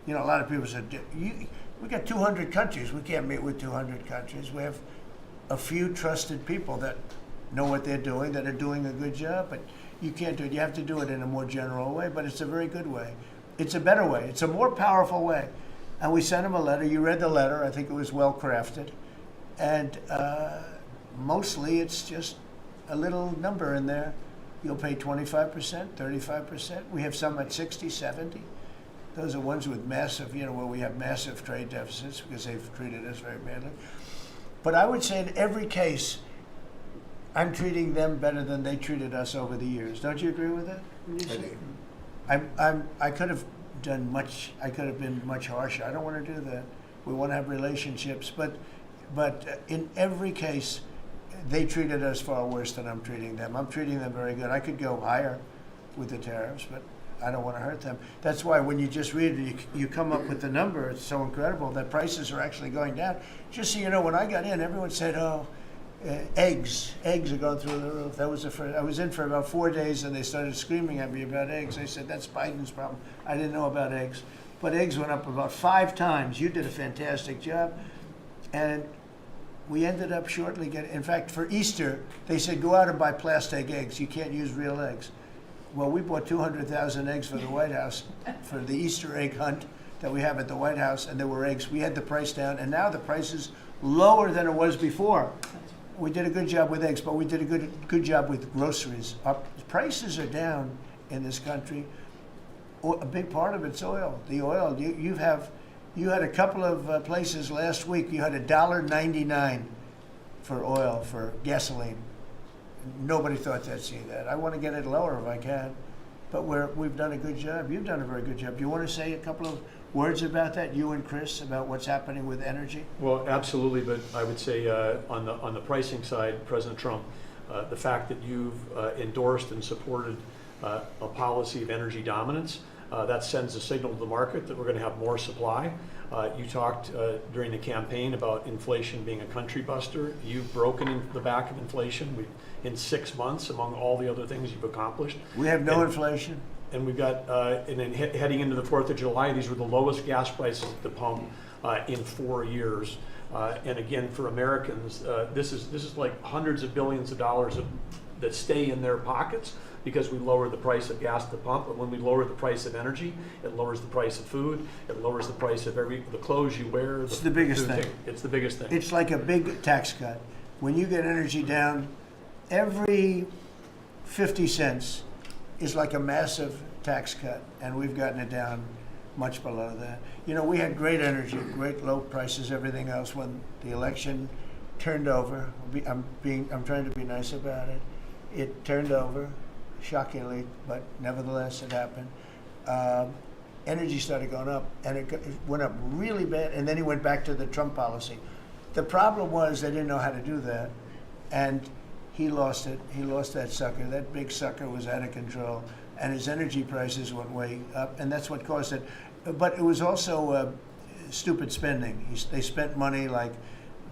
You know, a lot of people said, we got 200 countries. We can't meet with 200 countries. We have a few trusted people that know what they're doing, that are doing a good job, but you can't do it. You have to do it in a more general way, but it's a very good way. It's a better way. It's a more powerful way. And we sent them a letter. You read the letter. I think it was well crafted. And mostly it's just a little number in there. You'll pay 25%, 35%. We have some at 60, 70. Those are ones with massive, you know, where we have massive trade deficits because they've treated us very badly. But I would say in every case, I'm treating them better than they treated us over the years. Don't you agree with that? I could have done much. I could have been much harsher. I don't want to do that. We want to have relationships, but in every case, they treated us far worse than I'm treating them. I'm treating them very good. I could go higher with the tariffs, but I don't want to hurt them. That's why when you just read it, you come up with the number. It's so incredible that prices are actually going down. Just so you know, when I got in, everyone said, "Oh, eggs are going through the roof." That was the first. I was in for about 4 days, and they started screaming at me about eggs. I said, "That's Biden's problem." I didn't know about eggs, but eggs went up about 5 times. You did a fantastic job, and we ended up shortly getting. In fact, for Easter, they said, "Go out and buy plastic eggs. You can't use real eggs." Well, we bought 200,000 eggs for the White House for the Easter egg hunt that we have at the White House, and there were eggs. We had the price down, and now the price is lower than it was before. We did a good job with eggs, but we did a good job with groceries. Our prices are down in this country. A big part of it's oil. The oil, you had a couple of places last week, you had $1.99 for oil, for gasoline. Nobody thought they'd see that. I want to get it lower if I can, but we've done a good job. You've done a very good job. Do you want to say a couple of words about that, you and Chris, about what's happening with energy? Well, absolutely, but I would say on the pricing side, President Trump, the fact that you've endorsed and supported a policy of energy dominance, that sends a signal to the market that we're going to have more supply. You talked during the campaign about inflation being a country buster. You've broken the back of inflation. In 6 months, among all the other things you've accomplished. We have no inflation. And we've got, and then heading into the 4th of July, these were the lowest gas prices at the pump in 4 years. And again, for Americans, this is like hundreds of billions of dollars that stay in their pockets because we lower the price of gas at the pump. But when we lower the price of energy, it lowers the price of food. It lowers the price of the clothes you wear. It's the biggest thing. It's the biggest thing. It's like a big tax cut. When you get energy down, every 50 cents is like a massive tax cut, and we've gotten it down much below that. You know, we had great energy, great low prices, everything else. When the election turned over, I'm trying to be nice about it. It turned over, shockingly, but nevertheless it happened. Energy started going up, and it went up really bad, and then he went back to the Trump policy. The problem was they didn't know how to do that, and he lost it. He lost that sucker. That big sucker was out of control, and his energy prices went way up, and that's what caused it. But it was also stupid spending. They spent money like,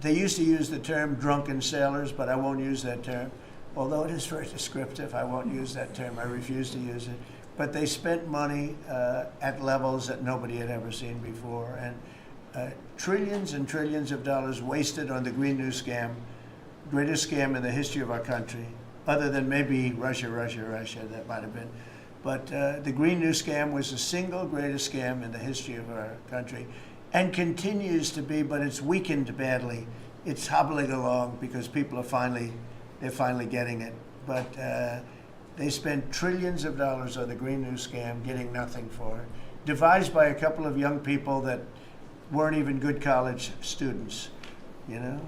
they used to use the term drunken sailors, but I won't use that term. Although it is very descriptive, I won't use that term. I refuse to use it. But they spent money at levels that nobody had ever seen before, and trillions and trillions of dollars wasted on the Green New scam. Greatest scam in the history of our country, other than maybe Russia, that might have been. But the Green New scam was the single greatest scam in the history of our country, and continues to be, but it's weakened badly. It's hobbling along because people are finally getting it. But they spent trillions of dollars on the Green New scam, getting nothing for it. Devised by a couple of young people that weren't even good college students, you know?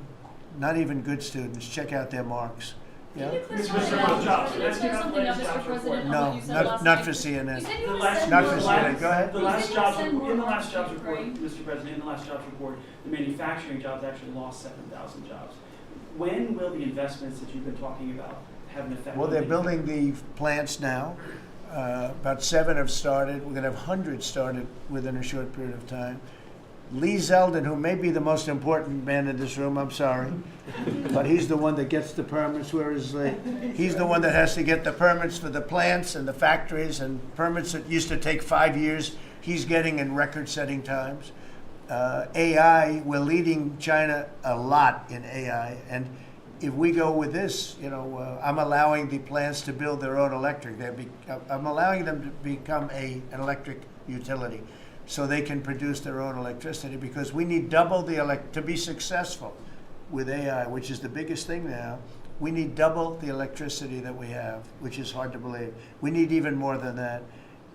Not even good students. Check out their marks. Yeah? Can you clarify something else, Mr. President, No, on what you said last not night? for CNN. You said you The were last- sending Not more for jobs. CNN. Go ahead. The You last said jobs you send more report, in the jobs last to jobs report, Ukraine. Mr. President, in the last jobs report, the manufacturing jobs actually lost 7,000 jobs. When will the investments that you've been talking about have an effect? Well, on they're manufacturing? building the plants now. About 7 have started. We're going to have hundreds started within a short period of time. Lee Zeldin, who may be the most important man in this room, I'm sorry, but he's the one that gets the permits. Where is Lee? He's the one that has to get the permits for the plants and the factories, and permits that used to take 5 years, he's getting in record-setting times. AI, we're leading China a lot in AI, and if we go with this, you know, I'm allowing the plants to build their own electric. I'm allowing them to become an electric utility, so they can produce their own electricity, because we need double to be successful with AI, which is the biggest thing now. We need double the electricity that we have, which is hard to believe. We need even more than that.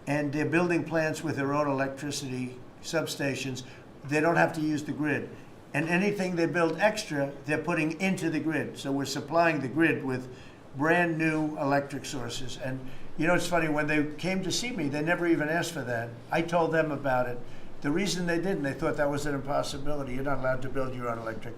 And they're building plants with their own electricity substations. They don't have to use the grid. And anything they build extra, they're putting into the grid. So we're supplying the grid with brand new electric sources. And you know, it's funny, when they came to see me, they never even asked for that. I told them about it. The reason they didn't, they thought that was an impossibility. You're not allowed to build your own electric.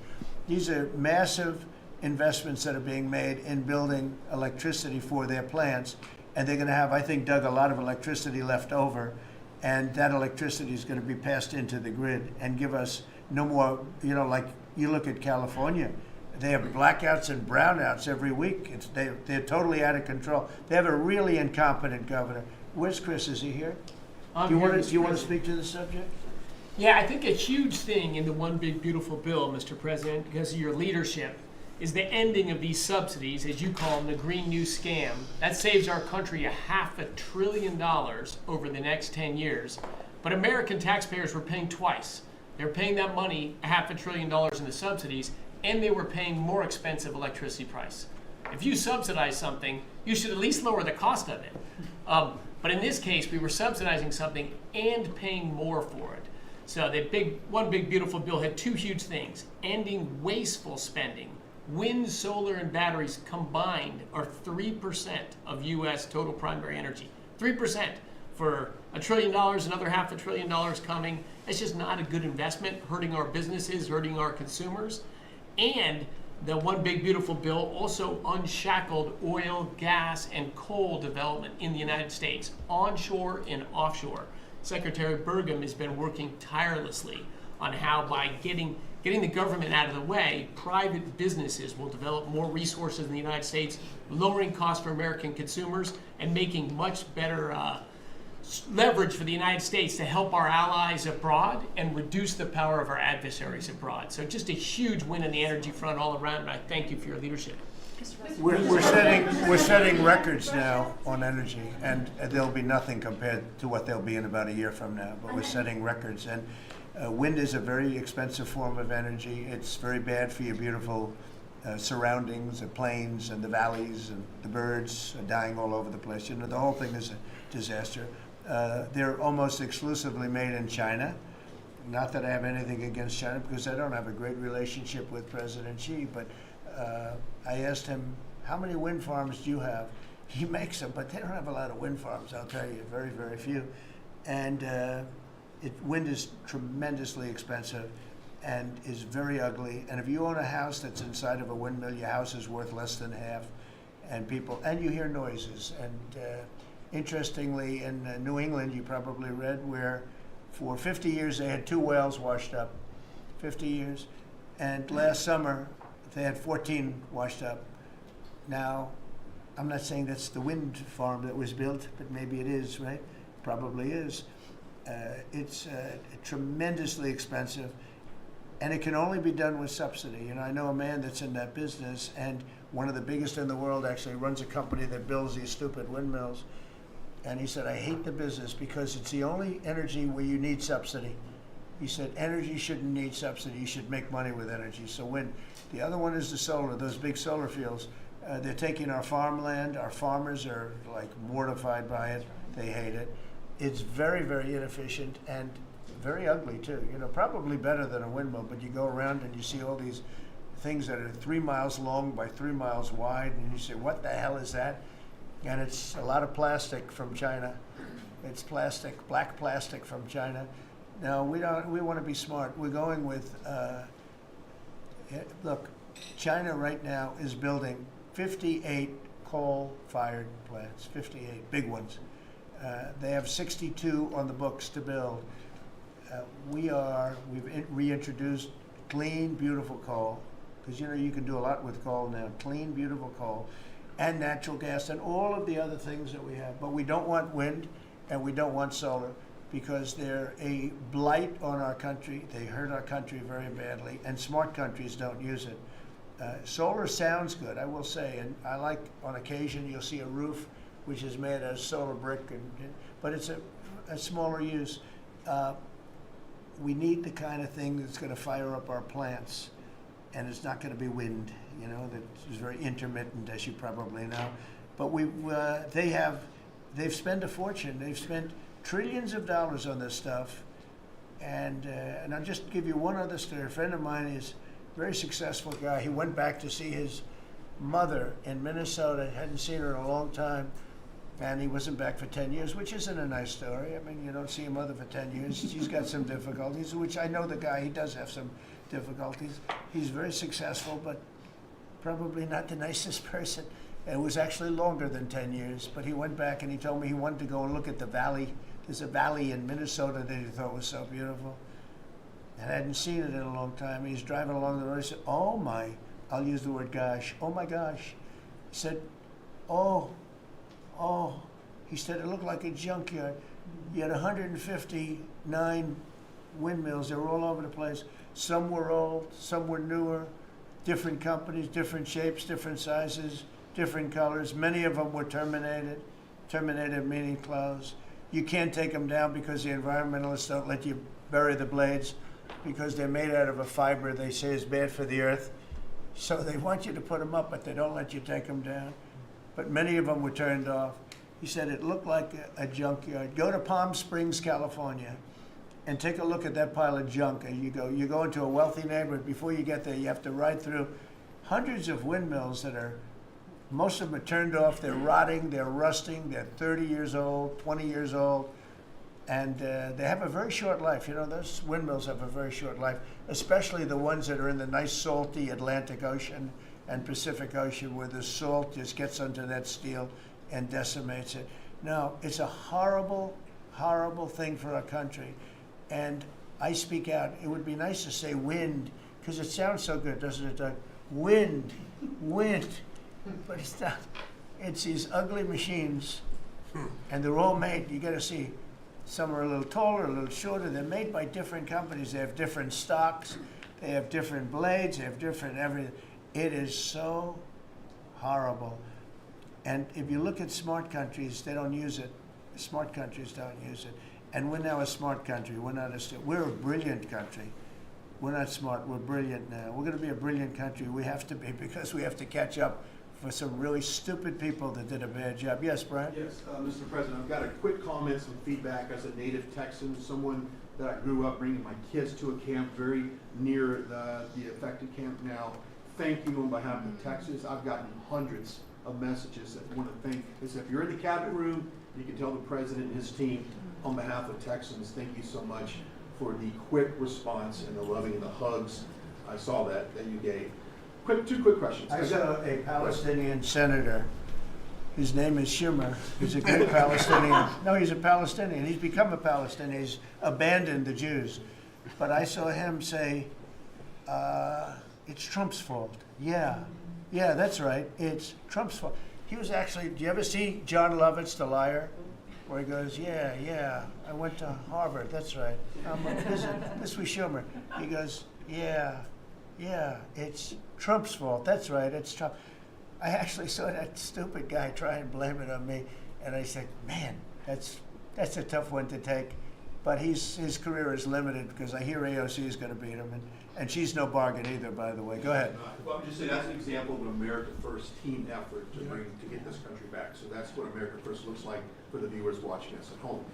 These are massive investments that are being made in building electricity for their plants. And they're going to have, I think, Doug, a lot of electricity left over. And that electricity is going to be passed into the grid and give us no more, you know, like you look at California. They have blackouts and brownouts every week. They're totally out of control. They have a really incompetent governor. Where's Chris? Is he here? Do you want to speak to the subject? Yeah, I think a huge thing in the One Big Beautiful Bill, Mr. President, because of your leadership, is the ending of these subsidies, as you call them, the Green New Scam. That saves our country $500 billion over the next 10 years. But American taxpayers were paying twice. They're paying that money, $500 billion in the subsidies, and they were paying more expensive electricity price. If you subsidize something, you should at least lower the cost of it. But in this case, we were subsidizing something and paying more for it. So the one big beautiful bill had two huge things: ending wasteful spending. Wind, solar, and batteries combined are 3% of U.S. total primary energy. 3% for $1 trillion, another $500 billion coming. It's just not a good investment, hurting our businesses, hurting our consumers. And the one big beautiful bill also unshackled oil, gas, and coal development in the United States, onshore and offshore. Secretary Burgum has been working tirelessly on how, by getting the government out of the way, private businesses will develop more resources in the United States, lowering costs for American consumers and making much better leverage for the United States to help our allies abroad and reduce the power of our adversaries abroad. So just a huge win on the energy front all around, and I thank you for your leadership. We're setting records now on energy, and there'll be nothing compared to what they'll be in about a year from now, but we're setting records. And wind is a very expensive form of energy. It's very bad for your beautiful surroundings, the plains and the valleys, and the birds are dying all over the place. You know, the whole thing is a disaster. They're almost exclusively made in China. Not that I have anything against China, because I don't have a great relationship with President Xi, but I asked him, how many wind farms do you have? He makes them, but they don't have a lot of wind farms, I'll tell you, very, very few. And wind is tremendously expensive and is very ugly. And if you own a house that's inside of a windmill, your house is worth less than half. And you hear noises. And interestingly, in New England, you probably read, where for 50 years they had 2 whales washed up, 50 years. And last summer, they had 14 washed up. Now, I'm not saying that's the wind farm that was built, but maybe it is, right? Probably is. It's tremendously expensive, and it can only be done with subsidy. You know, I know a man that's in that business, and one of the biggest in the world actually runs a company that builds these stupid windmills. And he said, I hate the business because it's the only energy where you need subsidy. He said, energy shouldn't need subsidy. You should make money with energy. So wind. The other one is the solar, those big solar fields. They're taking our farmland. Our farmers are like mortified by it. They hate it. It's very, very inefficient and very ugly too. You know, probably better than a windmill, but you go around and you see all these things that are 3 miles long by 3 miles wide, and you say, what the hell is that? And it's a lot of plastic from China. It's plastic, black plastic from China. Now, we want to be smart. We're going with, look, China right now is building 58 coal-fired plants, 58 big ones. They have 62 on the books to build. We've reintroduced clean, beautiful coal, because you know you can do a lot with coal now. Clean, beautiful coal, and natural gas, and all of the other things that we have. But we don't want wind, and we don't want solar, because they're a blight on our country. They hurt our country very badly, and smart countries don't use it. Solar sounds good, I will say, and I like, on occasion, you'll see a roof which is made out of solar brick, but it's a smaller use. We need the kind of thing that's going to fire up our plants, and it's not going to be wind, you know, that is very intermittent, as you probably know. But they've spent a fortune. They've spent trillions of dollars on this stuff, and I'll just give you one other story. A friend of mine is a very successful guy. He went back to see his mother in Minnesota. Hadn't seen her in a long time, and he wasn't back for 10 years, which isn't a nice story. I mean, you don't see your mother for 10 years. She's got some difficulties, which I know the guy. He does have some difficulties. He's very successful, but probably not the nicest person. It was actually longer than 10 years, but he went back and he told me he wanted to go and look at the valley. There's a valley in Minnesota that he thought was so beautiful. And I hadn't seen it in a long time. He's driving along the road. He said, oh my, I'll use the word gosh, oh my gosh. He said, oh. He said, it looked like a junkyard. You had 159 windmills. They were all over the place. Some were old, some were newer, different companies, different shapes, different sizes, different colors. Many of them were terminated. Terminated meaning closed. You can't take them down because the environmentalists don't let you bury the blades because they're made out of a fiber they say is bad for the earth. So they want you to put them up, but they don't let you take them down. But many of them were turned off. He said it looked like a junkyard. Go to Palm Springs, California, and take a look at that pile of junk. And you go into a wealthy neighborhood. Before you get there, you have to ride through hundreds of windmills that are, most of them are turned off. They're rotting, they're rusting, they're 30 years old, 20 years old, and they have a very short life. You know, those windmills have a very short life, especially the ones that are in the nice salty Atlantic Ocean and Pacific Ocean where the salt just gets under that steel and decimates it. Now, it's a horrible, horrible thing for our country. And I speak out. It would be nice to say wind, because it sounds so good, doesn't it, Doug? Wind, wind. But it's not. It's these ugly machines, and they're all made, you gotta see, some are a little taller, a little shorter. They're made by different companies. They have different stocks. They have different blades. They have different everything. It is so horrible. And if you look at smart countries, they don't use it. Smart countries don't use it. And we're now a smart country. We're a brilliant country. We're not smart. We're brilliant now. We're going to be a brilliant country. We have to be, because we have to catch up for some really stupid people that did a bad job. Yes, Brian? Yes, Mr. President, I've got a quick comment, some feedback as a native Texan, someone that I grew up bringing my kids to a camp very near the affected camp now. Thank you on behalf of Texas. I've gotten hundreds of messages that want to thank. If you're in the cabinet room, you can tell the president and his team on behalf of Texans, thank you so much for the quick response and the loving and the hugs. I saw that you gave. Two quick questions. I saw a Palestinian senator. His name is Schumer. He's a great Palestinian. No, he's a Palestinian. He's become a Palestinian. He's abandoned the Jews. But I saw him say, it's Trump's fault. Yeah, that's right. It's Trump's fault. He was actually, do you ever see John Lovett's The Liar? Where he goes, yeah, I went to Harvard, that's right. This was Schumer. He goes, yeah, it's Trump's fault, that's right, it's Trump. I actually saw that stupid guy try and blame it on me, and I said, man, that's a tough one to take. But his career is limited because I hear AOC is going to beat him, and she's no bargain either, by the way. Go ahead. Well, I'm just saying that's an example of an America First team effort to get this country back. So that's what America First looks like for the viewers watching us at home.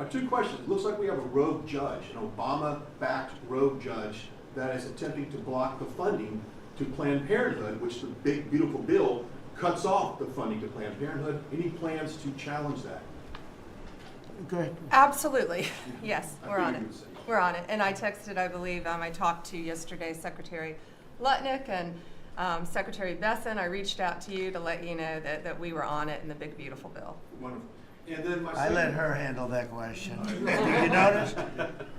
Two questions. It looks like we have a rogue judge, an Obama-backed rogue judge that is attempting to block the funding to Planned Parenthood, which the big, beautiful bill cuts off the funding to Planned Parenthood. Any plans to challenge that? Good. Absolutely. Yes, we're on it. We're on it. And I texted, I believe, I talked to yesterday Secretary Lutnick and Secretary Besson. I reached out to you to let you know that we were on it in the big, beautiful bill. Wonderful. And then I let her handle that question. Did you notice?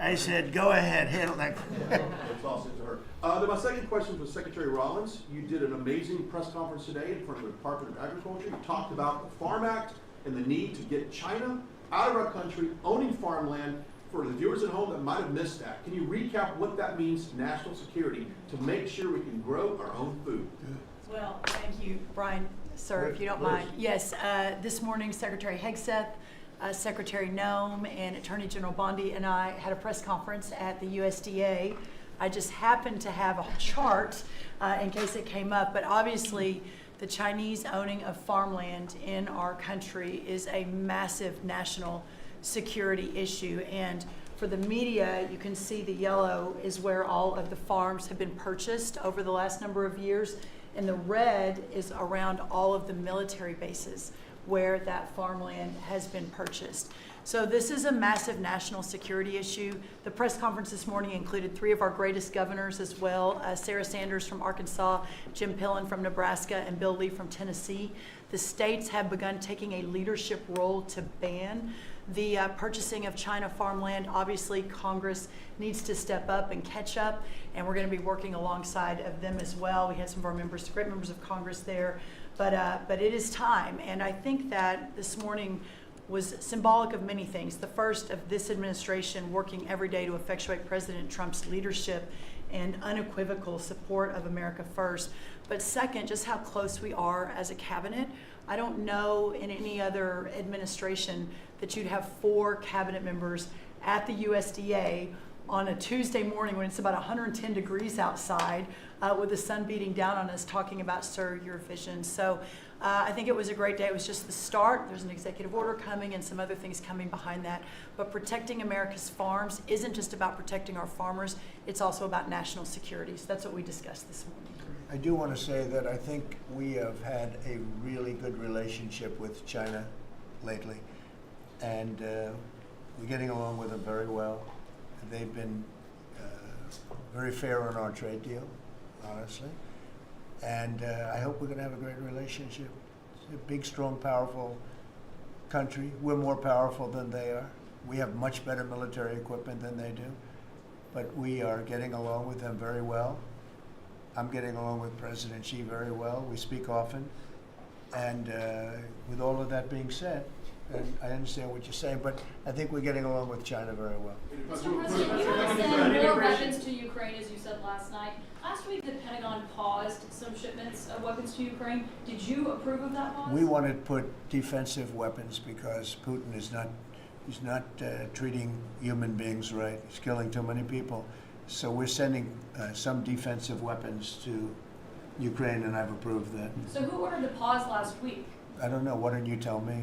I said, go ahead, handle that. It's all sent to her. Then my second question was Secretary Rollins. You did an amazing press conference today in front of the Department of Agriculture. You talked about the Farm Act and the need to get China out of our country, owning farmland. For the viewers at home that might have missed that, can you recap what that means to national security to make sure we can grow our own food? Well, thank you, Brian, sir, if you don't mind. Yes, this morning Secretary Hegseth, Secretary Noem, and Attorney General Bondi and I had a press conference at the USDA. I just happened to have a chart in case it came up, but obviously the Chinese owning of farmland in our country is a massive national security issue. And for the media, you can see the yellow is where all of the farms have been purchased over the last number of years, and the red is around all of the military bases where that farmland has been purchased. So this is a massive national security issue. The press conference this morning included 3 of our greatest governors as well, Sarah Sanders from Arkansas, Jim Pillen from Nebraska, and Bill Lee from Tennessee. The states have begun taking a leadership role to ban the purchasing of China farmland. Obviously, Congress needs to step up and catch up, and we're going to be working alongside of them as well. We had some of our members, great members of Congress there, but it is time. And I think that this morning was symbolic of many things. The first of this administration working every day to effectuate President Trump's leadership and unequivocal support of America First. But second, just how close we are as a cabinet. I don't know in any other administration that you'd have 4 cabinet members at the USDA on a Tuesday morning when it's about 110 degrees outside with the sun beating down on us talking about, sir, your vision. So I think it was a great day. It was just the start. There's an executive order coming and some other things coming behind that. But protecting America's farms isn't just about protecting our farmers. It's also about national security. So that's what we discussed this morning. I do want to say that I think we have had a really good relationship with China lately, and we're getting along with them very well. They've been very fair on our trade deal, honestly, and I hope we're going to have a great relationship. It's a big, strong, powerful country. We're more powerful than they are. We have much better military equipment than they do, but we are getting along with them very well. I'm getting along with President Xi very well. We speak often. And with all of that being said, and I understand what you're saying, but I think we're getting along with China very well. Mr. President, you want to send more weapons to Ukraine, as you said last night. Last week, the Pentagon paused some shipments of weapons to Ukraine. Did you approve of that pause? We want to put defensive weapons because Putin is not treating human beings right. He's killing too many people. So we're sending some defensive weapons to Ukraine, and I've approved that. So who ordered the pause last week? I don't know. Why don't you tell me?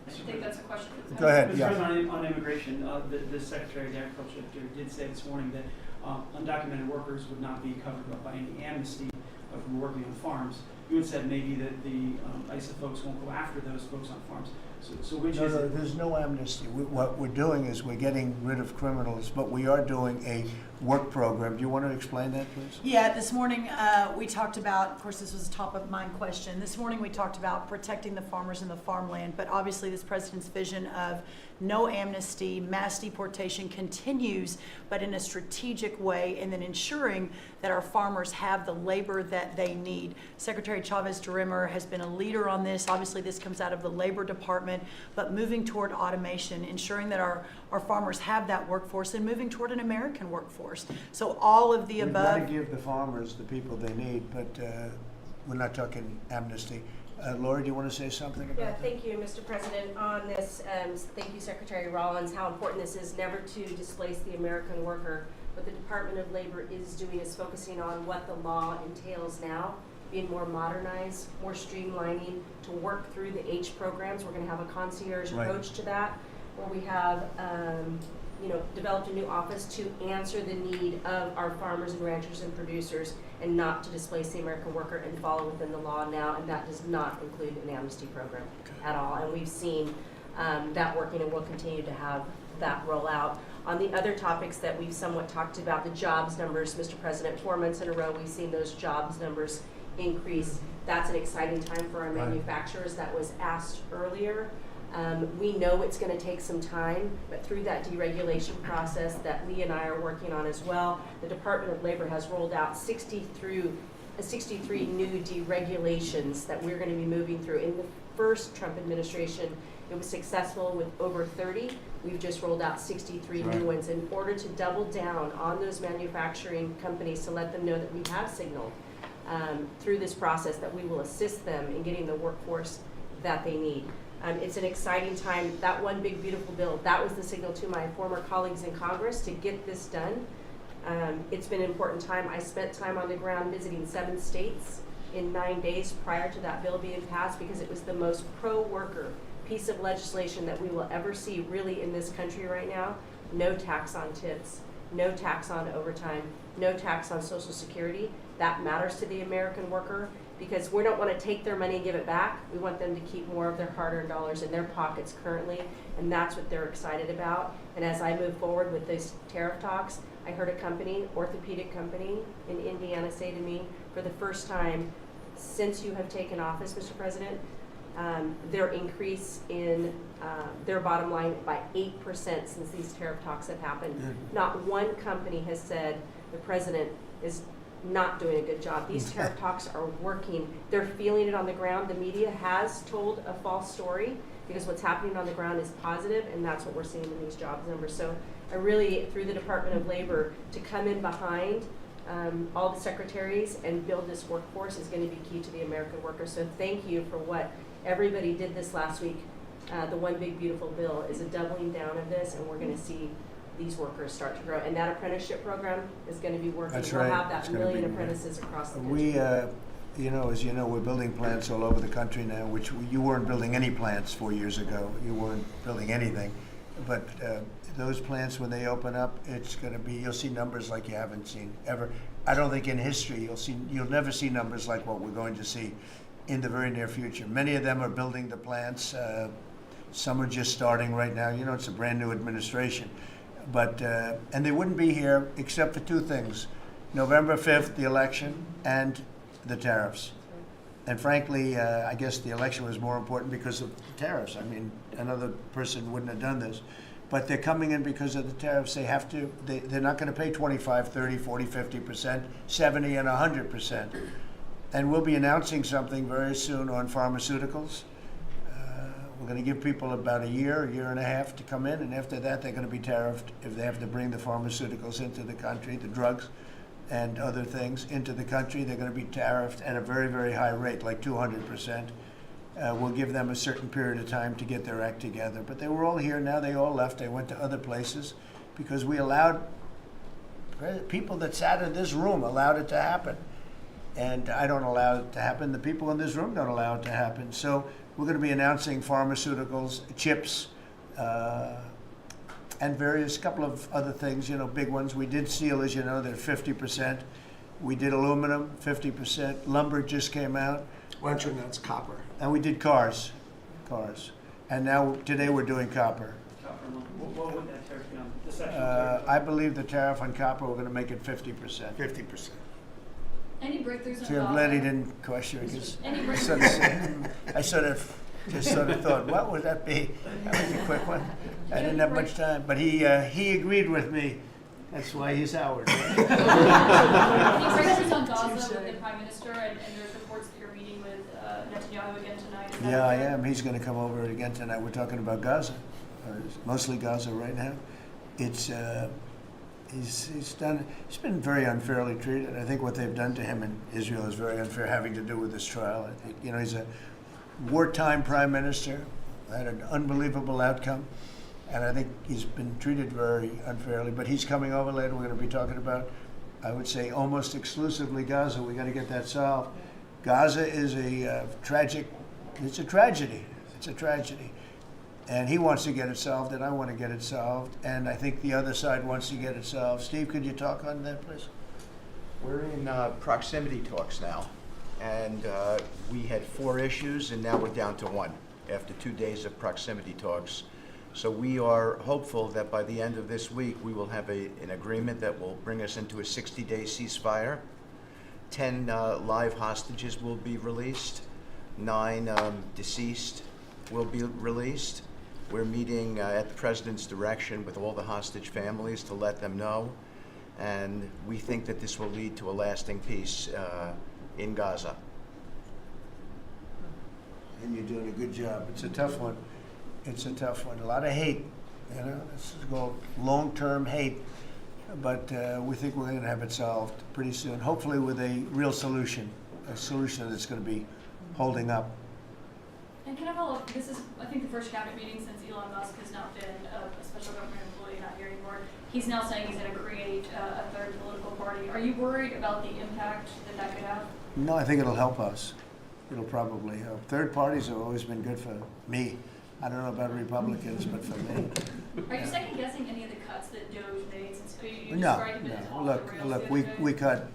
I think that's a question. Go ahead. Mr. Yeah. President, on immigration, the Secretary of Agriculture did say this morning that undocumented workers would not be covered by any amnesty from working on farms. You had said maybe that the ISA folks won't go after those folks on farms. So which is it? There's no amnesty. What we're doing is we're getting rid of criminals, but we are doing a work program. Do you want to explain that, please? Yeah, this morning we talked about, of course, this was a top of mind question. This morning we talked about protecting the farmers and the farmland, but obviously this president's vision of no amnesty, mass deportation continues, but in a strategic way, and then ensuring that our farmers have the labor that they need. Secretary Chavez-DeRimmer has been a leader on this. Obviously, this comes out of the Labor Department, but moving toward automation, ensuring that our farmers have that workforce, and moving toward an American workforce. So all of the above. We've got to give the farmers the people they need, but we're not talking amnesty. Laura, do you want to say something about that? Thank you, Mr. President. On this, thank you, Secretary Rollins, how important this is never to displace the American worker. What the Department of Labor is doing is focusing on what the law entails now, being more modernized, more streamlining to work through the H programs. We're going to have a concierge approach to that, where we have developed a new office to answer the need of our farmers and ranchers and producers, and not to displace the American worker and follow within the law now, and that does not include an amnesty program at all. And we've seen that working, and we'll continue to have that roll out. On the other topics that we've somewhat talked about, the jobs numbers, Mr. President, 4 months in a row we've seen those jobs numbers increase. That's an exciting time for our manufacturers. That was asked earlier. We know it's going to take some time, but through that deregulation process that Lee and I are working on as well, the Department of Labor has rolled out 63 new deregulations that we're going to be moving through. In the first Trump administration, it was successful with over 30. We've just rolled out 63 new ones in order to double down on those manufacturing companies to let them know that we have signaled through this process that we will assist them in getting the workforce that they need. It's an exciting time. That one big, beautiful bill, that was the signal to my former colleagues in Congress to get this done. It's been an important time. I spent time on the ground visiting 7 states in 9 days prior to that bill being passed, because it was the most pro-worker piece of legislation that we will ever see really in this country right now. No tax on tips, no tax on overtime, no tax on Social Security. That matters to the American worker, because we don't want to take their money and give it back. We want them to keep more of their hard-earned dollars in their pockets currently, and that's what they're excited about. And as I move forward with these tariff talks, I heard a company, orthopedic company in Indiana, say to me, for the first time since you have taken office, Mr. President, their increase in their bottom line by 8% since these tariff talks have happened. Not one company has said the president is not doing a good job. These tariff talks are working. They're feeling it on the ground. The media has told a false story because what's happening on the ground is positive, and that's what we're seeing in these jobs numbers. So I really, through the Department of Labor, to come in behind all the secretaries and build this workforce is going to be key to the American worker. So thank you for what everybody did this last week. The One Big Beautiful Bill is a doubling down of this, and we're going to see these workers start to grow. And that apprenticeship program is going to be working. That's we'll right. have that It's gonna million be, apprentices across the country. We, you know, as you know, we're building plants all over the country now, which you weren't building any plants 4 years ago. You weren't building anything. But those plants, when they open up, it's going to be, you'll see numbers like you haven't seen ever. I don't think in history you'll never see numbers like what we're going to see in the very near future. Many of them are building the plants. Some are just starting right now. You know, it's a brand new administration. But, and they wouldn't be here except for two things. November 5th, the election, and the tariffs. And frankly, I guess the election was more important because of the tariffs. I mean, another person wouldn't have done this. But they're coming in because of the tariffs. They have to, they're not going to pay 25, 30, 40, 50%, 70, and 100%. And we'll be announcing something very soon on pharmaceuticals. We're going to give people about a year and a half to come in, and after that they're going to be tariffed if they have to bring the pharmaceuticals into the country, the drugs and other things into the country. They're going to be tariffed at a very, very high rate, like 200%. We'll give them a certain period of time to get their act together. But they were all here, now they all left. They went to other places because we allowed, people that sat in this room allowed it to happen. And I don't allow it to happen. The people in this room don't allow it to happen. So we're going to be announcing pharmaceuticals, chips, and various couple of other things, you know, big ones. We did steel, as you know, they're 50%. We did aluminum, 50%. Lumber just came out. Why don't you announce copper? And we did cars. And now, today we're doing copper. What would that tariff be on? The section tariff? I believe the tariff on copper, we're going to make it 50%. 50%. Any breakthroughs on See, I'm glad he didn't question it, because I sort of thought, what would that be? That was a quick one. I didn't have much time, but he agreed with me. That's why he's ours. Any breakthroughs on Gaza with the Prime Minister, and there's reports that you're meeting with Netanyahu again tonight? Yeah, I am. He's going to come over again tonight. We're talking about Gaza, mostly Gaza right now. It's he's been very unfairly treated. I think what they've done to him in Israel is very unfair, having to do with this trial. I think, you know, he's a wartime prime minister, had an unbelievable outcome, and I think he's been treated very unfairly. But he's coming over later. We're going to be talking about, I would say, almost exclusively Gaza. We got to get that solved. Gaza is a tragic. It's a tragedy. It's a tragedy. And he wants to get it solved, and I want to get it solved, and I think the other side wants to get it solved. Steve, could you talk on that, please? We're in proximity talks now, and we had 4 issues, and now we're down to 1 after 2 days of proximity talks. So we are hopeful that by the end of this week, we will have an agreement that will bring us into a 60-day ceasefire. 10 live hostages will be released. 9 deceased will be released. We're meeting at the President's direction with all the hostage families to let them know, and we think that this will lead to a lasting peace in Gaza. And you're doing a good job. It's a tough one. It's a tough one. A lot of hate, you know. This is called long-term hate, but we think we're going to have it solved pretty soon, hopefully with a real solution, a solution that's going to be holding up. And can I follow up? This is, I think, the first cabinet meeting since Elon Musk has not been a special government employee, not here anymore. He's now saying he's going to create a third political party. Are you worried about the impact that that could have? No, I think it'll help us. It'll probably help. Third parties have always been good for me. I don't know about Republicans, but for me. Are you second guessing any of the cuts that DOJ made? Since you No, described it as no. off the rails Look, the other day? we cut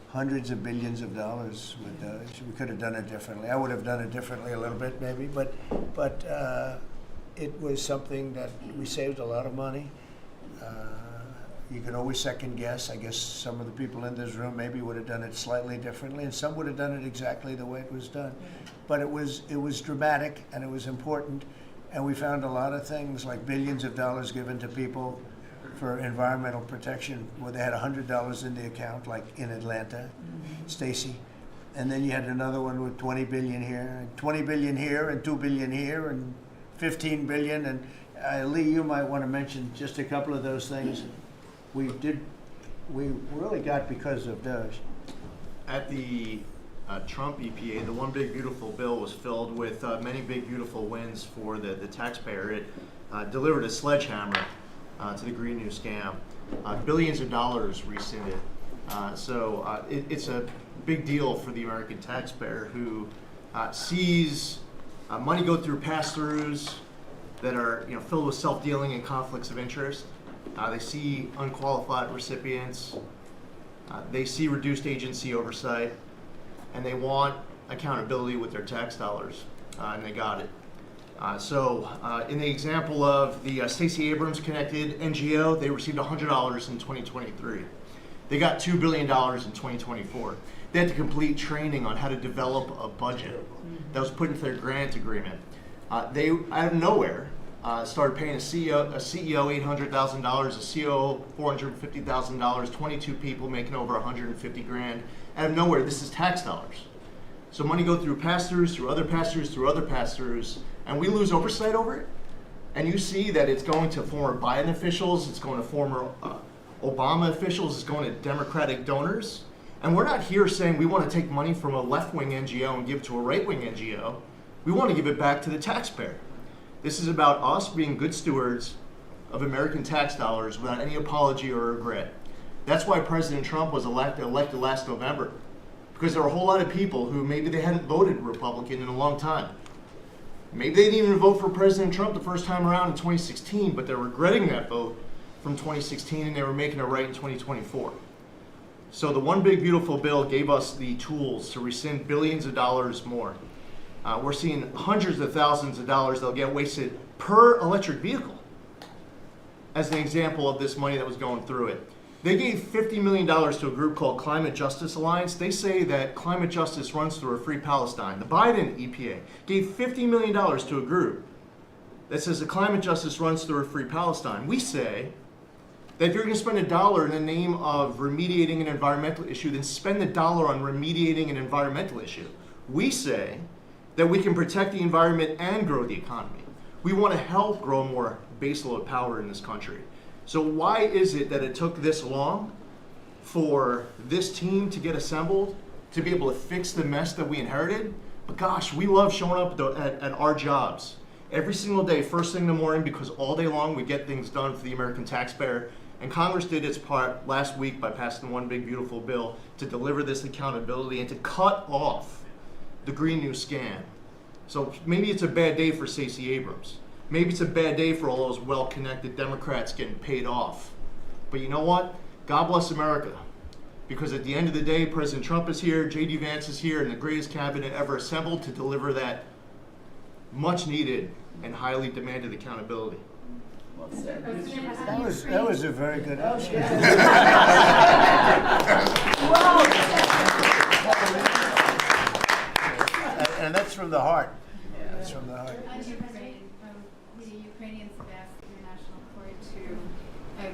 hundreds of billions of dollars with DOJ. We could have done it differently. I would have done it differently a little bit, maybe, but it was something that we saved a lot of money. You can always second guess. I guess some of the people in this room maybe would have done it slightly differently, and some would have done it exactly the way it was done. But it was dramatic, and it was important, and we found a lot of things like billions of dollars given to people for environmental protection, where they had $100 in the account, like in Atlanta, Stacy. And then you had another one with 20 billion here, and 20 billion here, and 2 billion here, and 15 billion, and Lee, you might want to mention just a couple of those things. We really got because of those. At the Trump EPA, the One Big Beautiful Bill was filled with many big beautiful wins for the taxpayer. It delivered a sledgehammer to the Green New scam. Billions of dollars rescinded. So it's a big deal for the American taxpayer who sees money go through pass-throughs that are filled with self-dealing and conflicts of interest. They see unqualified recipients. They see reduced agency oversight, and they want accountability with their tax dollars, and they got it. So in the example of the Stacey Abrams connected NGO, they received $100 in 2023. They got $2 billion in 2024. They had to complete training on how to develop a budget that was put into their grant agreement. They, out of nowhere, started paying a CEO $800,000, a COO $450,000, 22 people making over 150 grand. Out of nowhere, this is tax dollars. So money go through pass-throughs, through other pass-throughs, through other pass-throughs, and we lose oversight over it. And you see that it's going to former Biden officials, it's going to former Obama officials, it's going to Democratic donors. And we're not here saying we want to take money from a left-wing NGO and give it to a right-wing NGO. We want to give it back to the taxpayer. This is about us being good stewards of American tax dollars without any apology or regret. That's why President Trump was elected last November, because there were a whole lot of people who maybe they hadn't voted Republican in a long time. Maybe they didn't even vote for President Trump the first time around in 2016, but they're regretting that vote from 2016 and they were making it right in 2024. So the One Big Beautiful Bill gave us the tools to rescind billions of dollars more. We're seeing hundreds of thousands of dollars that'll get wasted per electric vehicle as an example of this money that was going through it. They gave $50 million to a group called Climate Justice Alliance. They say that climate justice runs through a free Palestine. The Biden EPA gave $50 million to a group that says that climate justice runs through a free Palestine. We say that if you're going to spend $1 in the name of remediating an environmental issue, then spend the $1 on remediating an environmental issue. We say that we can protect the environment and grow the economy. We want to help grow more baseload power in this country. So why is it that it took this long for this team to get assembled, to be able to fix the mess that we inherited? But gosh, we love showing up at our jobs every single day, first thing in the morning, because all day long we get things done for the American taxpayer. And Congress did its part last week by passing One Big Beautiful Bill to deliver this accountability and to cut off the Green New scam. So maybe it's a bad day for Stacey Abrams. Maybe it's a bad day for all those well-connected Democrats getting paid off. But you know what? God bless America. Because at the end of the day, President Trump is here, J.D. Vance is here, and the greatest cabinet ever assembled to deliver that much-needed and highly demanded accountability. Well said. That was a very good answer. And that's from the heart. That's from the heart. The Ukrainians have asked the International Court to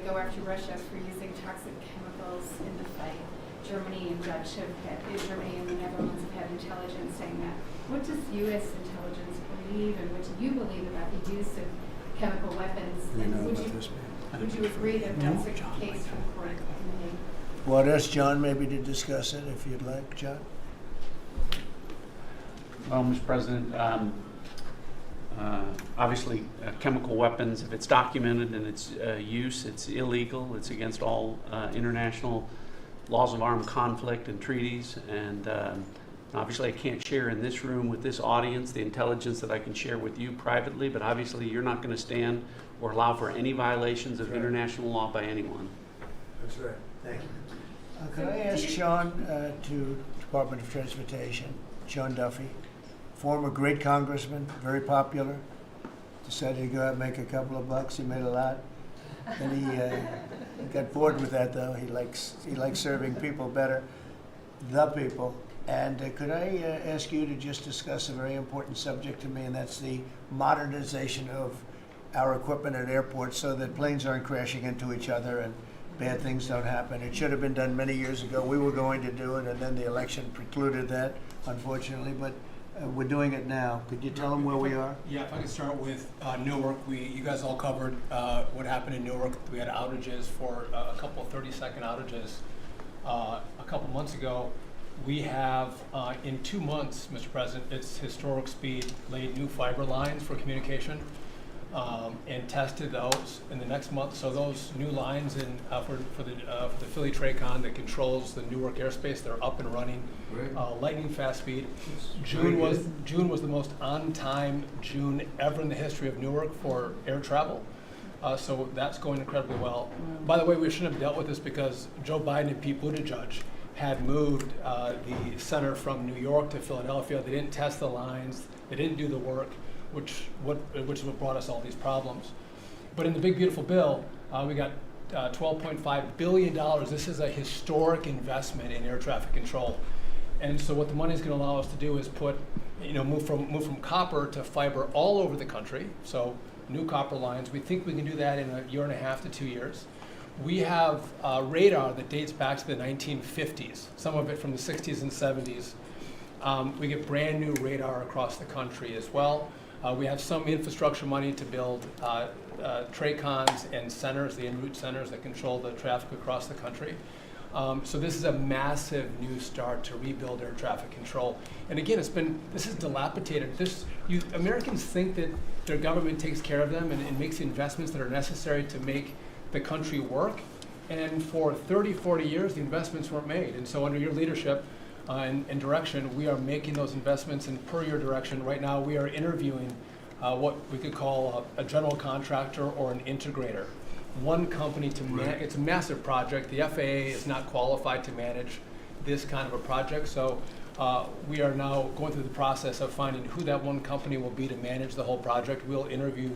go after Russia for using toxic chemicals in the fight. Germany and Germany and the Netherlands have had intelligence saying that. What does U.S. intelligence believe, and what do you believe about the use of chemical weapons? And would you agree that that's a case from court? Well, that's John maybe to discuss it if you'd like, John. Well, Mr. President, obviously chemical weapons, if it's documented in its use, it's illegal. It's against all international laws of armed conflict and treaties. And obviously I can't share in this room with this audience the intelligence that I can share with you privately, but obviously you're not going to stand or allow for any violations of international law by anyone. That's right. Thank you. Could I ask Sean to Department of Transportation, Sean Duffy, former great congressman, very popular, decided to go out and make a couple of bucks. He made a lot. Then he got bored with that, though. He likes serving people better, the people. And could I ask you to just discuss a very important subject to me, and that's the modernization of our equipment at airports so that planes aren't crashing into each other and bad things don't happen. It should have been done many years ago. We were going to do it, and then the election precluded that, unfortunately. But We're doing it now. Could you tell them where we are? Yeah, if I could start with Newark. You guys all covered what happened in Newark. We had outages for a couple of 30-second outages a couple months ago. We have, in 2 months, Mr. President, it's historic speed, laid new fiber lines for communication and tested those in the next month. So those new lines for the Philly Tracon that controls the Newark airspace, they're up and running. Lightning fast speed. June was the most on-time June ever in the history of Newark for air travel. So that's going incredibly well. By the way, we shouldn't have dealt with this because Joe Biden and Pete Buttigieg had moved the center from New York to Philadelphia. They didn't test the lines. They didn't do the work, which is what brought us all these problems. But in the big beautiful bill, we got $12.5 billion. This is a historic investment in air traffic control. And so what the money is going to allow us to do is move from copper to fiber all over the country. So new copper lines. We think we can do that in 1.5 to 2 years. We have radar that dates back to the 1950s, some of it from the 60s and 70s. We get brand new radar across the country as well. We have some infrastructure money to build TRACONs and centers, the en route centers that control the traffic across the country. So this is a massive new start to rebuild air traffic control. And again, this is dilapidated. Americans think that their government takes care of them and makes the investments that are necessary to make the country work. And for 30, 40 years, the investments weren't made. And so under your leadership and direction, we are making those investments. And per your direction, right now we are interviewing what we could call a general contractor or an integrator. One company to manage. It's a massive project. The FAA is not qualified to manage this kind of a project. So we are now going through the process of finding who that one company will be to manage the whole project. We'll interview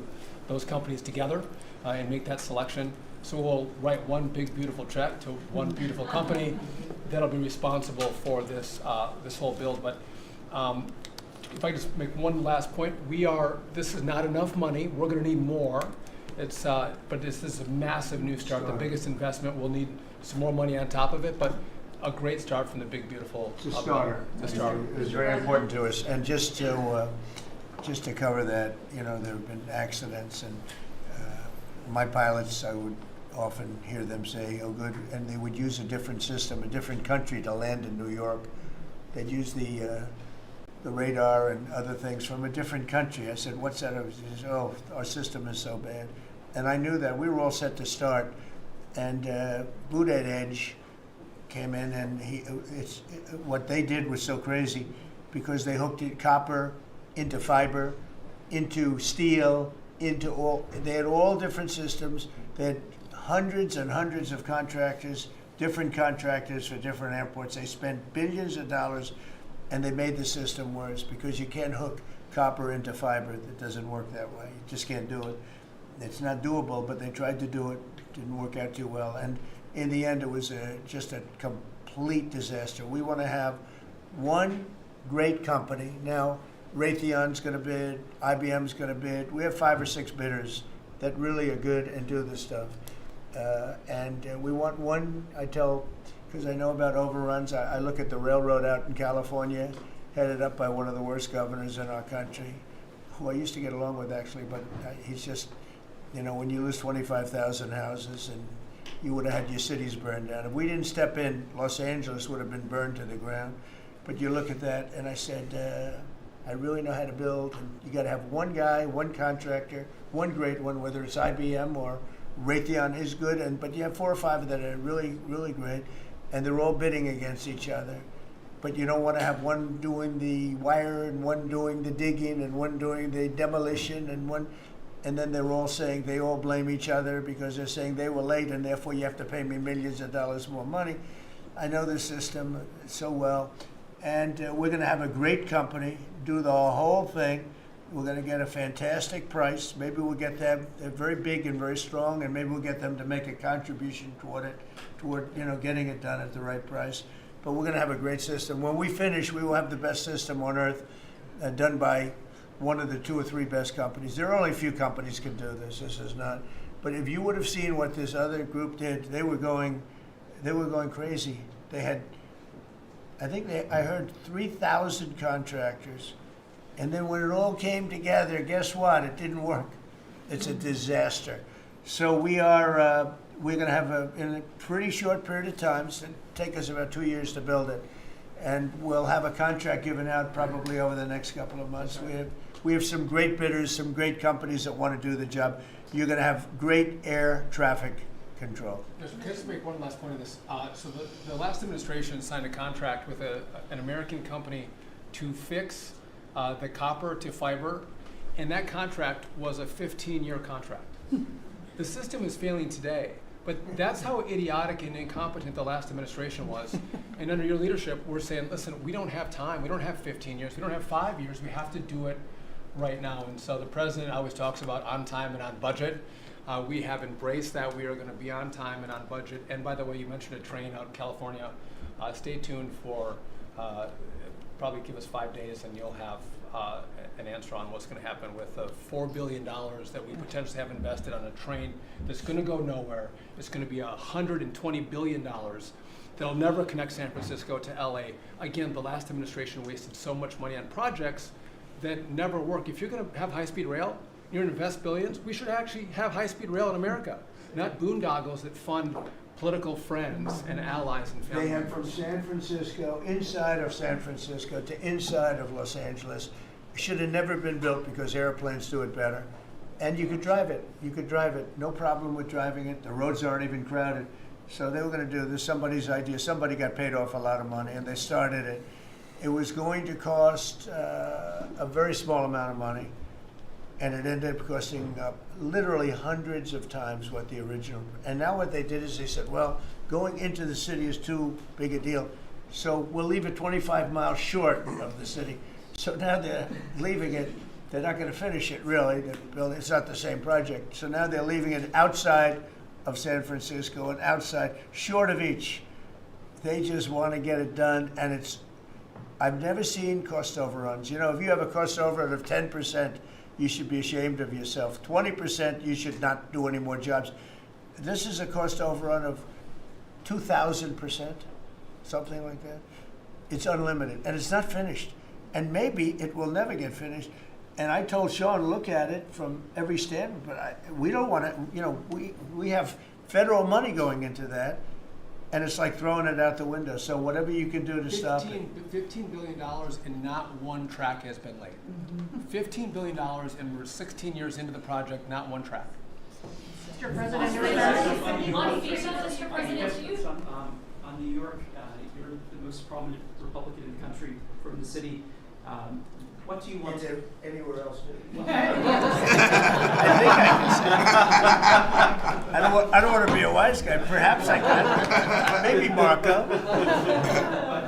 those companies together and make that selection. So we'll write one big beautiful check to one beautiful company that'll be responsible for this this whole build. But if I just make one last point, this is not enough money. We're going to need more. But this is a massive new start. The biggest investment. We'll need some more money on top of it, but a great start from the big beautiful. The starter. It's very important to us. And just to cover that, there have been accidents, and my pilots, I would often hear them say, "Oh, good," and they would use a different system, a different country to land in New York. They'd use the radar and other things from a different country. I said, "What's that?" He said, "Oh, our system is so bad." And I knew that. We were all set to start. And Boot at Edge came in, and what they did was so crazy because they hooked copper into fiber, into steel, they had all different systems. They had hundreds and hundreds of contractors, different contractors for different airports. They spent billions of dollars, and they made the system worse because you can't hook copper into fiber. It doesn't work that way. You just can't do it. It's not doable, but they tried to do it. Didn't work out too well. And in the end, it was just a complete disaster. We want to have one great company. Now, Raytheon's going to bid, IBM's going to bid. We have 5 or 6 bidders that really are good and do this stuff. And we want one, because I know about overruns. I look at the railroad out in California, headed up by one of the worst governors in our country, who I used to get along with actually, but he's just, when you lose 25,000 houses and you would have had your cities burned down. If we didn't step in, Los Angeles would have been burned to the ground. But you look at that, and I said, I really know how to build. And you got to have one guy, one contractor, one great one, whether it's IBM or Raytheon is good, but you have 4 or 5 that are really, really great, and they're all bidding against each other. But you don't want to have one doing the wire and one doing the digging and one doing the demolition and then they're all saying they all blame each other because they're saying they were late and therefore you have to pay me millions of dollars more money. I know the system so well, and we're going to have a great company do the whole thing. We're going to get a fantastic price. Maybe we'll get them, they're very big and very strong, and maybe we'll get them to make a contribution toward getting it done at the right price. But we're going to have a great system. When we finish, we will have the best system on earth, done by one of the 2 or 3 best companies. There are only a few companies can do this. This is not. But if you would have seen what this other group did, they were going crazy. They had, I heard 3,000 contractors And then when it all came together, guess what? It didn't work. It's a disaster. So we're going to have in a pretty short period of time, it's going to take us about 2 years to build it, and we'll have a contract given out probably over the next couple of months. We have some great bidders, some great companies that want to do the job. You're going to have great air traffic control. Can I just make one last point on this? So the last administration signed a contract with an American company to fix the copper to fiber, and that contract was a 15-year contract. The system is failing today, but that's how idiotic and incompetent the last administration was. And under your leadership, we're saying, listen, we don't have time. We don't have 15 years. We don't have 5 years. We have to do it right now. And so the president always talks about on time and on budget. We have embraced that. We are going to be on time and on budget. And by the way, you mentioned a train out in California. Stay tuned for probably give us 5 days and you'll have an answer on what's going to happen with the $4 billion that we potentially have invested on a train that's going to go nowhere. It's going to be $120 billion that'll never connect San Francisco to LA. Again, the last administration wasted so much money on projects that never work. If you're going to have high-speed rail, you're going to invest billions, we should actually have high-speed rail in America, not boondoggles that fund political friends and allies and family. They have from San Francisco, inside of San Francisco to inside of Los Angeles. Should have never been built because airplanes do it better. And you could drive it. You could drive it. No problem with driving it. The roads aren't even crowded. So they were going to do this, somebody's idea. Somebody got paid off a lot of money and they started it. It was going to cost a very small amount of money. And it ended up costing literally hundreds of times what the original. And now what they did is they said, well, going into the city is too big a deal. So we'll leave it 25 miles short of the city. So now they're leaving it. They're not going to finish it, really. It's not the same project. So now they're leaving it outside of San Francisco and outside, short of each. They just want to get it done, and I've never seen cost overruns. You know, if you have a cost overrun of 10%, you should be ashamed of yourself. 20%, you should not do any more jobs. This is a cost overrun of 2,000%, something like that. It's unlimited, and it's not finished. And maybe it will never get finished. And I told Sean, look at it from every standpoint, but we don't want to, you know, we have federal money going into that, and it's like throwing it out the window. So whatever you can do to stop it. $15 billion and not one track has been laid. $15 billion and we're 16 years into the project, not one track. Mr. President, Mr. President, on New York, you're the most prominent Republican in the country from the city. What do you want to anywhere else? I don't want to be a wise guy. Perhaps I can. Maybe Marco. But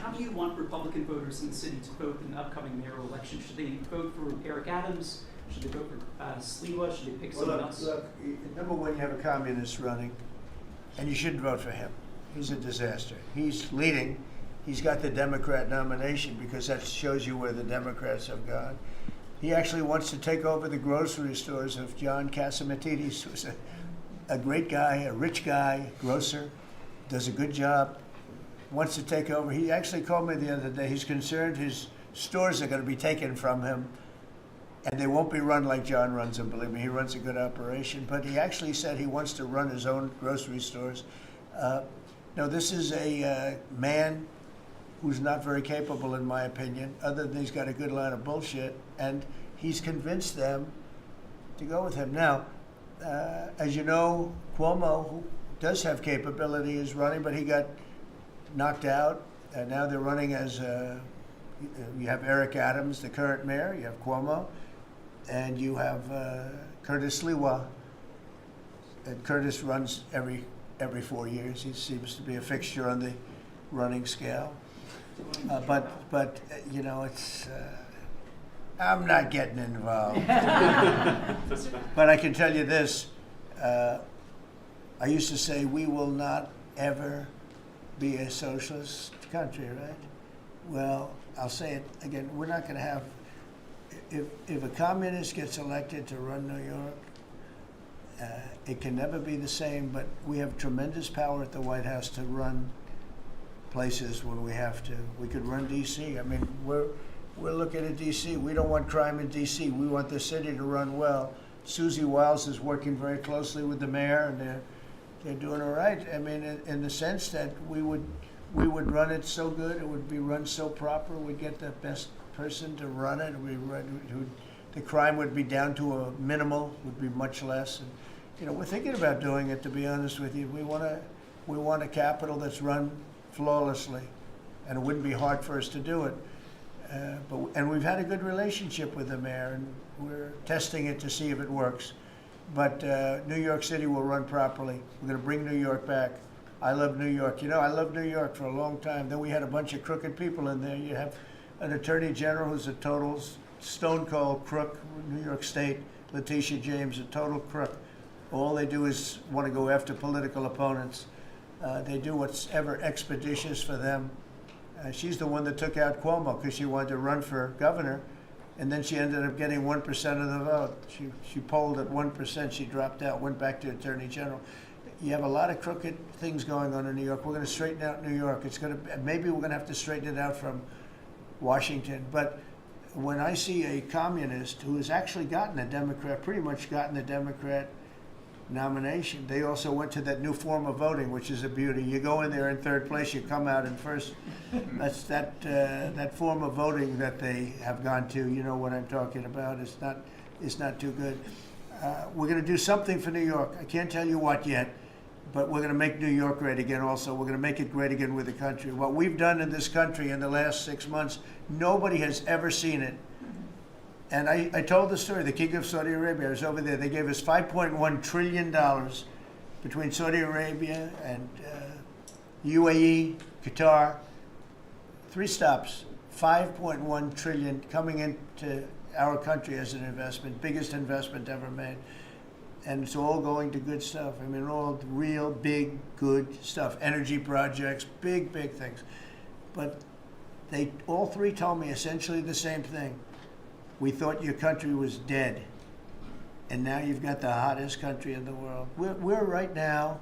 how do you want Republican voters in the city to vote in the upcoming mayoral election? Should they vote for Eric Adams? Should they vote for Sliwa? Should they pick someone else? Look, number one, you have a communist running, and you shouldn't vote for him. He's a disaster. He's leading. He's got the Democrat nomination because that shows you where the Democrats have gone. He actually wants to take over the grocery stores of John Catsimatidis, who's a great guy, a rich guy, grocer, does a good job, wants to take over. He actually called me the other day. He's concerned his stores are going to be taken from him, and they won't be run like John runs them. Believe me, he runs a good operation. But he actually said he wants to run his own grocery stores. No, this is a man who's not very capable, in my opinion, other than he's got a good line of bullshit, and he's convinced them to go with him. Now, as you know, Cuomo, who does have capability, is running, but he got knocked out, and now they're running as, you have Eric Adams, the current mayor, you have Cuomo, and you have Curtis Sliwa. And Curtis runs every 4 years. He seems to be a fixture on the running scale. But you know, it's I'm not getting involved. But I can tell you this: I used to say we will not ever be a socialist country, right? Well, I'll say it again: we're not going to have. If a communist gets elected to run New York, it can never be the same. But we have tremendous power at the White House to run places when we have to. We could run D.C. I mean, We're looking at D.C. We don't want crime in D.C. We want the city to run well. Susie Wiles is working very closely with the mayor, and they're doing all right. I mean, in the sense that we would run it so good, it would be run so proper, we'd get the best person to run it. The crime would be down to a minimal, would be much less. And, you know, we're thinking about doing it, to be honest with you. We want a capital that's run flawlessly, and it wouldn't be hard for us to do it. And we've had a good relationship with the mayor, and we're testing it to see if it works. But New York City will run properly. We're going to bring New York back. I love New York. You know, I loved New York for a long time. Then we had a bunch of crooked people in there. You have an attorney general who's a total stone cold crook, New York State, Letitia James, a total crook. All they do is want to go after political opponents. They do what's ever expeditious for them. She's the one that took out Cuomo because she wanted to run for governor, and then she ended up getting 1% of the vote. She polled at 1%. She dropped out, went back to attorney general. You have a lot of crooked things going on in New York. We're going to straighten out New York. Maybe we're going to have to straighten it out from Washington. But when I see a communist who has actually gotten a Democrat, pretty much gotten the Democrat nomination, they also went to that new form of voting, which is a beauty. You go in there in third place, you come out in first. That's that form of voting that they have gone to. You know what I'm talking about. It's not too good. We're going to do something for New York. I can't tell you what yet, but we're going to make New York great again also. We're going to make it great again with the country. What we've done in this country in the last 6 months, nobody has ever seen it. And I told the story, the King of Saudi Arabia, I was over there. They gave us $5.1 trillion between Saudi Arabia and UAE, Qatar. 3 stops, $5.1 trillion coming into our country as an investment, biggest investment ever made. And it's all going to good stuff. I mean, all real, big, good stuff. Energy projects, big, big things. But they all 3 told me essentially the same thing. We thought your country was dead, and now you've got the hottest country in the world. We're right now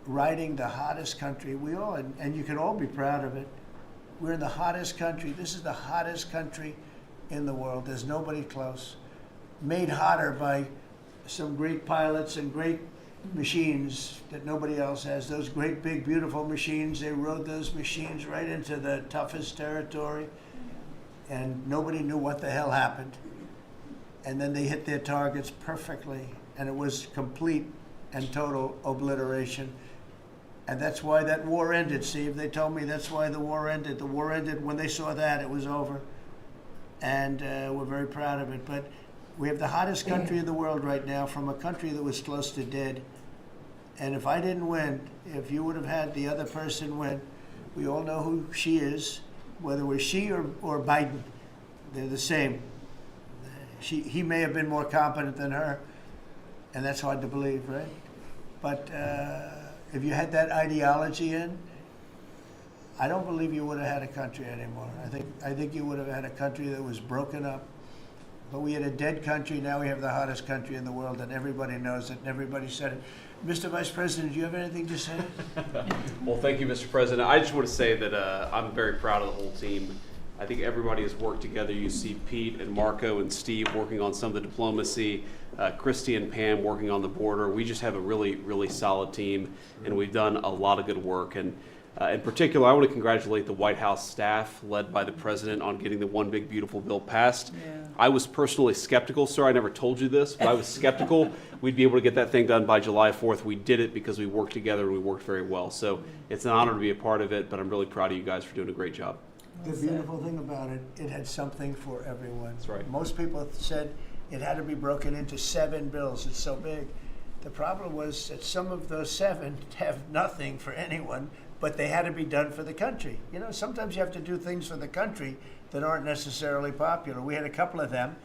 riding the hottest country. We all, and you can all be proud of it. We're in the hottest country. This is the hottest country in the world. There's nobody close. Made hotter by some great pilots and great machines that nobody else has. Those great, big, beautiful machines, they rode those machines right into the toughest territory. And nobody knew what the hell happened. And then they hit their targets perfectly, and it was complete and total obliteration. And that's why that war ended, Steve. They told me that's why the war ended. The war ended when they saw that, it was over. And we're very proud of it. But we have the hottest country in the world right now, from a country that was close to dead. And if I didn't win, if you would have had the other person win, we all know who she is. Whether it was she or Biden, they're the same. He may have been more competent than her, and that's hard to believe, right? But if you had that ideology in, I don't believe you would have had a country anymore. I think you would have had a country that was broken up. But we had a dead country. Now we have the hottest country in the world, and everybody knows it, and everybody said it. Mr. Vice President, do you have anything to say? Well, thank you, Mr. President. I just want to say that I'm very proud of the whole team. I think everybody has worked together. You see Pete and Marco and Steve working on some of the diplomacy, Christy and Pam working on the border. We just have a really, really solid team, and we've done a lot of good work. And in particular, I want to congratulate the White House staff led by the President on getting the One Big Beautiful Bill passed. Yeah. I was personally skeptical, sir. I never told you this, but I was skeptical we'd be able to get that thing done by July 4th. We did it because we worked together and we worked very well. So it's an honor to be a part of it, but I'm really proud of you guys for doing a great job. The beautiful thing about it, it had something for everyone. That's right. Most people said it had to be broken into 7 bills. It's so big. The problem was that some of those 7 have nothing for anyone, but they had to be done for the country. You know, sometimes you have to do things for the country that aren't necessarily popular. We had a couple of them,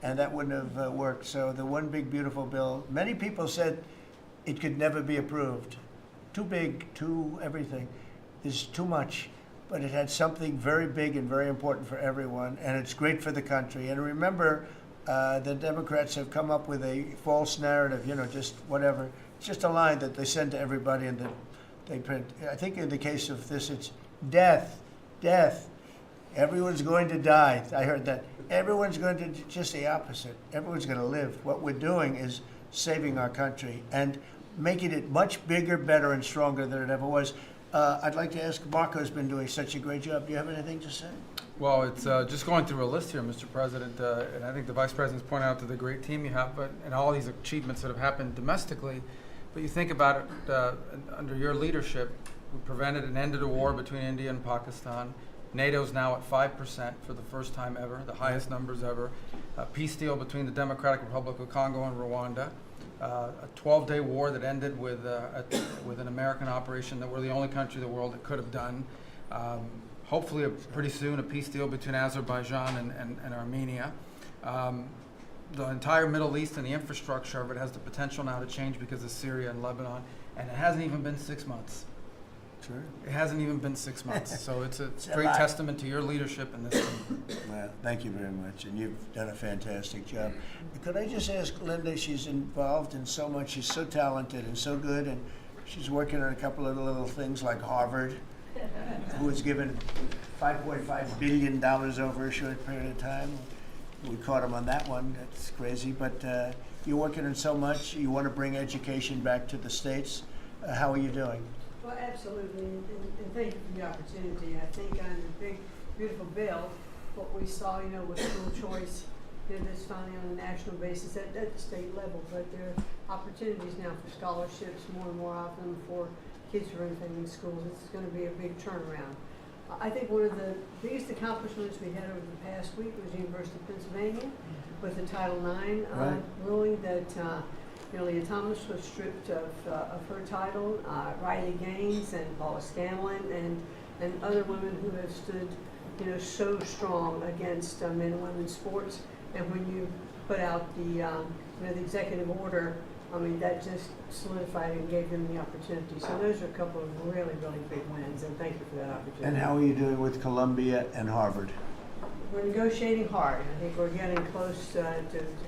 and that wouldn't have worked. So the One Big Beautiful Bill, many people said it could never be approved. Too big, too everything. There's too much. But it had something very big and very important for everyone, and it's great for the country. And remember, the Democrats have come up with a false narrative, you know, just whatever. It's just a line that they send to everybody and they print. I think in the case of this, it's death, death. Everyone's going to die. I heard that. Everyone's going to, just the opposite. Everyone's going to live. What we're doing is saving our country and making it much bigger, better, and stronger than it ever was. I'd like to ask, Marco's been doing such a great job. Do you have anything to say? Well, it's just going through a list here, Mr. President, and I think the Vice President's pointed out to the great team you have, and all these achievements that have happened domestically. But you think about it, under your leadership, we prevented and ended a war between India and Pakistan. NATO's now at 5% for the first time ever, the highest numbers ever. A peace deal between the Democratic Republic of Congo and Rwanda. A 12-day war that ended with an American operation that we're the only country in the world that could have done. Hopefully, pretty soon, a peace deal between Azerbaijan and Armenia. The entire Middle East and the infrastructure of it has the potential now to change because of Syria and Lebanon, and it hasn't even been 6 months. Sure. It hasn't even been 6 months, so it's a great testament to your leadership in this thing. Well, thank you very much, and you've done a fantastic job. Could I just ask Linda, she's involved in so much, she's so talented and so good, and she's working on a couple of little things like Harvard, who was given $5.5 billion over a short period of time. We caught him on that one, that's crazy, but you're working on so much, you want to bring education back to the States. How are you doing? Well, absolutely, and thank you for the opportunity. I think on the big, beautiful bill, what we saw, with school choice, that's finally on a national basis at the state level, but there are opportunities now for scholarships more and more often for kids who are in failing schools. It's going to be a big turnaround. I think one of the biggest accomplishments we had over the past week was the University of Pennsylvania with the Title IX ruling that Leah Thomas was stripped of her title, Riley Gaines and Paula Scanlon and other women who have stood so strong against men and women's sports. And when you put out the executive order, I mean, that just solidified and gave them the opportunity. So those are a couple of really, really big wins, and thank you for that opportunity. And how are you doing with Columbia and Harvard? We're negotiating hard. I think we're getting close to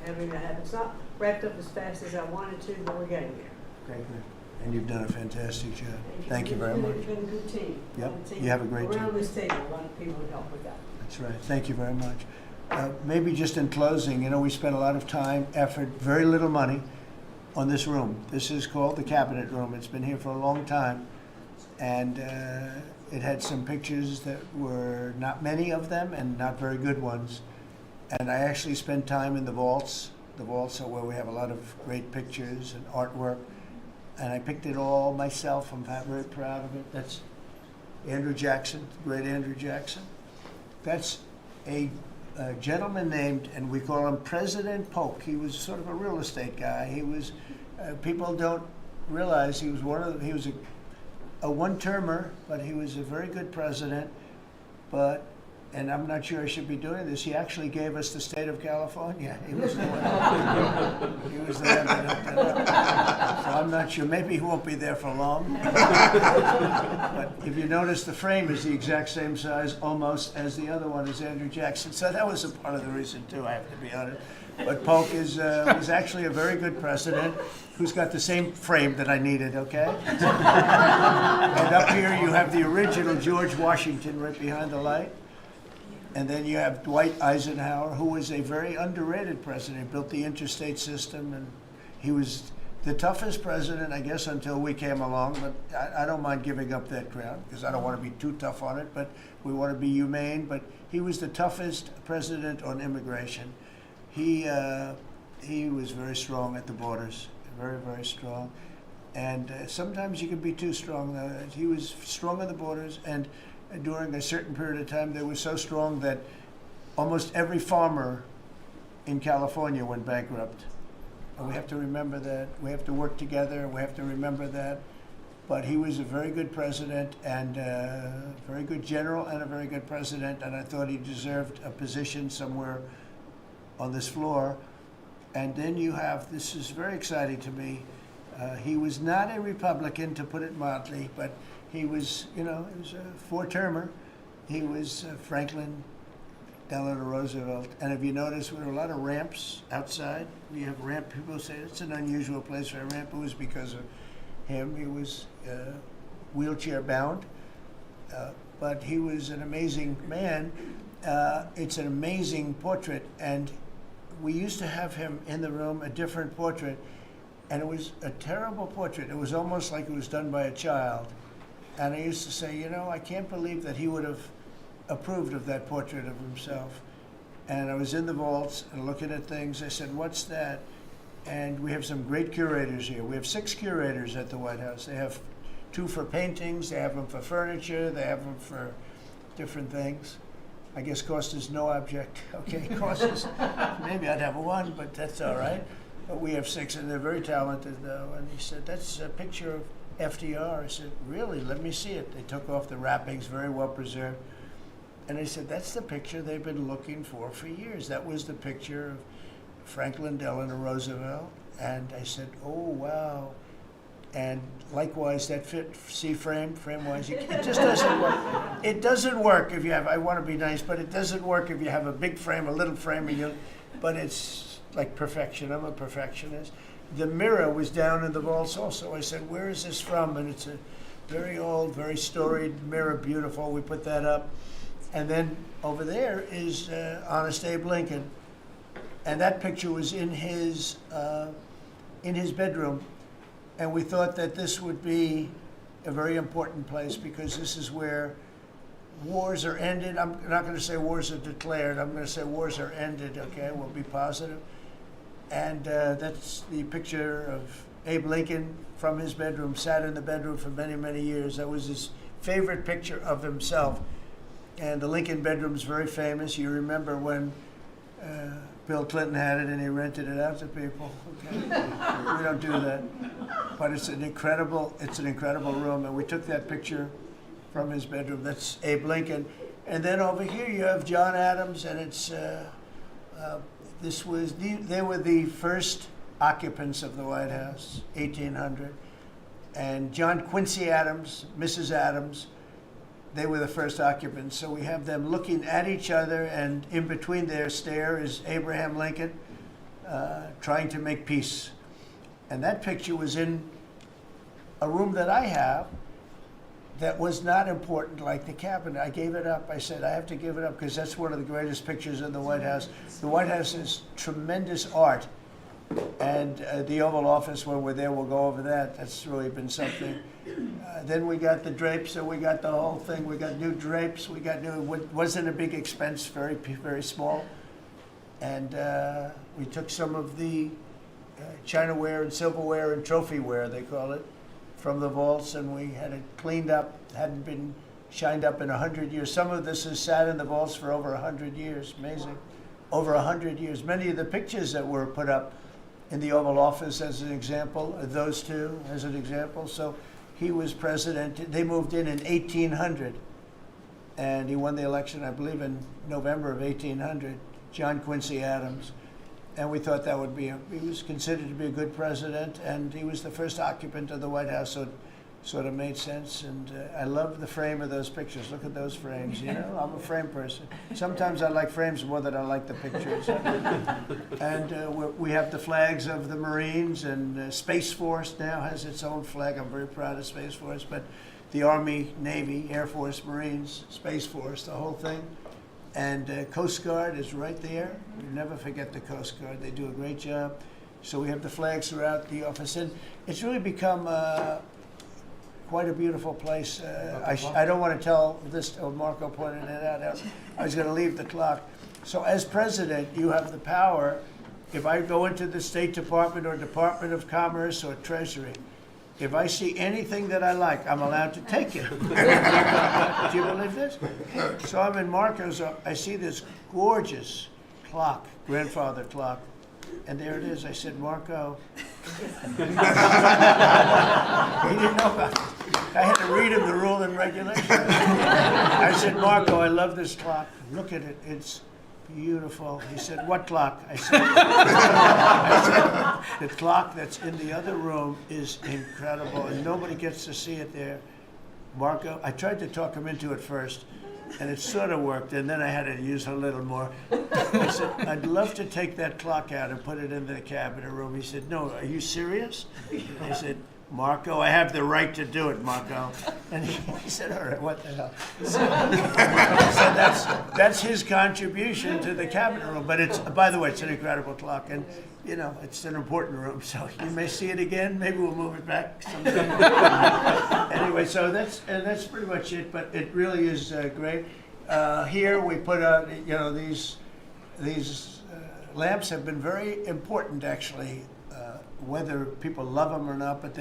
having that happen. It's not wrapped up as fast as I wanted to, but we're getting there. Okay, good. And you've done a fantastic job. Thank you very much. You've been a good team. Yep, you have a great team. Around this table, a lot of people to help with that. That's right. Thank you very much. Maybe just in closing, we spent a lot of time, effort, very little money on this room. This is called the Cabinet Room. It's been here for a long time. And it had some pictures that were not many of them and not very good ones. And I actually spent time in the vaults. The vaults are where we have a lot of great pictures and artwork. And I picked it all myself. I'm very proud of it. That's Andrew Jackson, great Andrew Jackson. That's a gentleman named, and we call him President Polk. He was sort of a real estate guy. He was, people don't realize he was he was a one-termer, but he was a very good president. But, and I'm not sure I should be doing this, he actually gave us the state of California. He was the one. He was the one that hooked it up. So I'm not sure, maybe he won't be there for long. But if you notice, the frame is the exact same size almost as the other one is Andrew Jackson. So that was a part of the reason too, I have to be honest. But Polk was actually a very good president who's got the same frame that I needed, okay? And up here you have the original George Washington right behind the light. And then you have Dwight Eisenhower, who was a very underrated president. He built the interstate system, and he was the toughest president, I guess, until we came along. But I don't mind giving up that crown, because I don't want to be too tough on it, but we want to be humane. But he was the toughest president on immigration. He was very strong at the borders, very, very strong. And sometimes you can be too strong. He was strong at the borders, and during a certain period of time, they were so strong that almost every farmer in California went bankrupt. And we have to remember that. We have to work together. We have to remember that. But he was a very good president and a very good general and a very good president. And I thought he deserved a position somewhere on this floor. And then you have, this is very exciting to me, he was not a Republican, to put it mildly, but he was, he was a four-termer. He was Franklin Delano Roosevelt. And if you notice, there were a lot of ramps outside. We have ramp, people say it's an unusual place for a ramp. It was because of him. He was wheelchair bound. but he was an amazing man. It's an amazing portrait, and we used to have him in the room, a different portrait, and it was a terrible portrait. It was almost like it was done by a child. And I used to say, you know, I can't believe that he would have approved of that portrait of himself. And I was in the vaults and looking at things. I said, what's that? And we have some great curators here. We have 6 curators at the White House. They have 2 for paintings, they have them for furniture, they have them for different things. I guess cost is no object. Okay, cost is, maybe I'd have 1, but that's all right. But we have 6, and they're very talented, though. And he said, that's a picture of FDR. I said, really? Let me see it. They took off the wrappings, very well preserved. And I said, that's the picture they've been looking for years. That was the picture of Franklin Delano Roosevelt. And I said, oh, wow. And likewise, that fit, see frame-wise, it just doesn't work. It doesn't work if you have, I want to be nice, but it doesn't work if you have a big frame, a little frame, and but it's like perfection. I'm a perfectionist. The mirror was down in the vaults also. I said, where is this from? And it's a very old, very storied mirror, beautiful. We put that up. And then over there is Honest Abe Lincoln. And that picture was in his bedroom. And we thought that this would be a very important place because this is where wars are ended. I'm not going to say wars are declared. I'm going to say wars are ended, okay? We'll be positive. And that's the picture of Abe Lincoln from his bedroom, sat in the bedroom for many, many years. That was his favorite picture of himself. And the Lincoln bedroom is very famous. You remember when Bill Clinton had it and he rented it out to people. Okay. We don't do that. But it's an incredible room. And we took that picture from his bedroom. That's Abe Lincoln. And then over here you have John Adams, and it's they were the first occupants of the White House, 1800. And John Quincy Adams, Mrs. Adams, they were the first occupants. So we have them looking at each other, and in between their stare is Abraham Lincoln trying to make peace. And that picture was in a room that I have that was not important, like the cabinet. I gave it up. I said, I have to give it up because that's one of the greatest pictures in the White House. The White House is tremendous art. And the Oval Office, when we're there, we'll go over that. That's really been something. Then we got the drapes, so we got the whole thing. We got new drapes. We got new, wasn't a big expense, very, very small. And we took some of the chinaware and silverware and trophyware, they call it, from the vaults, and we had it cleaned up. Hadn't been shined up in 100 years. Some of this has sat in the vaults for over 100 years. Amazing. Over 100 years. Many of the pictures that were put up in the Oval Office, as an example, those two as an example. So he was president. They moved in 1800, and he won the election, I believe, in November of 1800, John Quincy Adams. And we thought that would be, he was considered to be a good president, and he was the first occupant of the White House, so it sort of made sense. And I love the frame of those pictures. Look at those frames, you know? I'm a frame person. Sometimes I like frames more than I like the pictures. And we have the flags of the Marines, and Space Force now has its own flag. I'm very proud of Space Force, but the Army, Navy, Air Force, Marines, Space Force, the whole thing. And Coast Guard is right there. You never forget the Coast Guard. They do a great job. So we have the flags throughout the office. And it's really become quite a beautiful place. I don't want to tell this, Marco pointed it out. I was going to leave the clock. So as president, you have the power. If I go into the State Department or Department of Commerce or Treasury, if I see anything that I like, I'm allowed to take it. Do you believe this? So I'm in Marco's, I see this gorgeous clock, grandfather clock, and there it is. I said, Marco. He didn't know about it. I had to read him the rule and regulation. I said, Marco, I love this clock. Look at it. It's beautiful. He said, what clock? I said, the clock that's in the other room is incredible, and nobody gets to see it there. Marco, I tried to talk him into it first, and it sort of worked, and then I had to use a little more. I said, I'd love to take that clock out and put it in the cabinet room. He said, no, are you serious? I said, Marco, I have the right to do it, Marco. And he said, all right, what the hell? So that's his contribution to the cabinet room. But it's, by the way, it's an incredible clock. And, you know, it's an important room. So you may see it again. Maybe we'll move it back sometime. Anyway, so that's pretty much it. But it really is great. Here we put out, you know, these lamps have been very important, actually. Whether people love them or not, but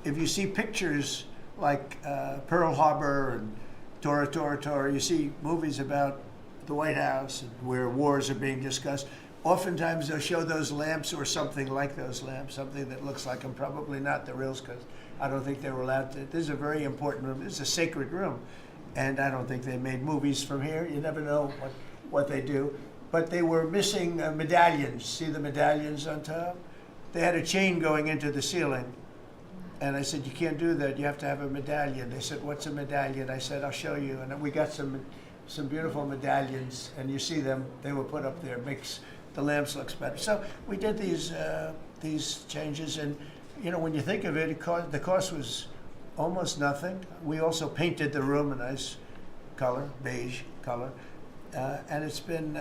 if you see pictures like Pearl Harbor and Tora Tora Tora, you see movies about the White House and where wars are being discussed, oftentimes they'll show those lamps or something like those lamps, something that looks like them, probably not the reals, because I don't think they were allowed to. This is a very important room. This is a sacred room, and I don't think they made movies from here. You never know what they do. But they were missing medallions. See the medallions on top? They had a chain going into the ceiling. And I said, you can't do that. You have to have a medallion. They said, what's a medallion? I said, I'll show you. And we got some beautiful medallions. And you see them. They were put up there. It makes the lamps look better. So we did these changes. And, you know, when you think of it, the cost was almost nothing. We also painted the room a nice color, beige color. And it's been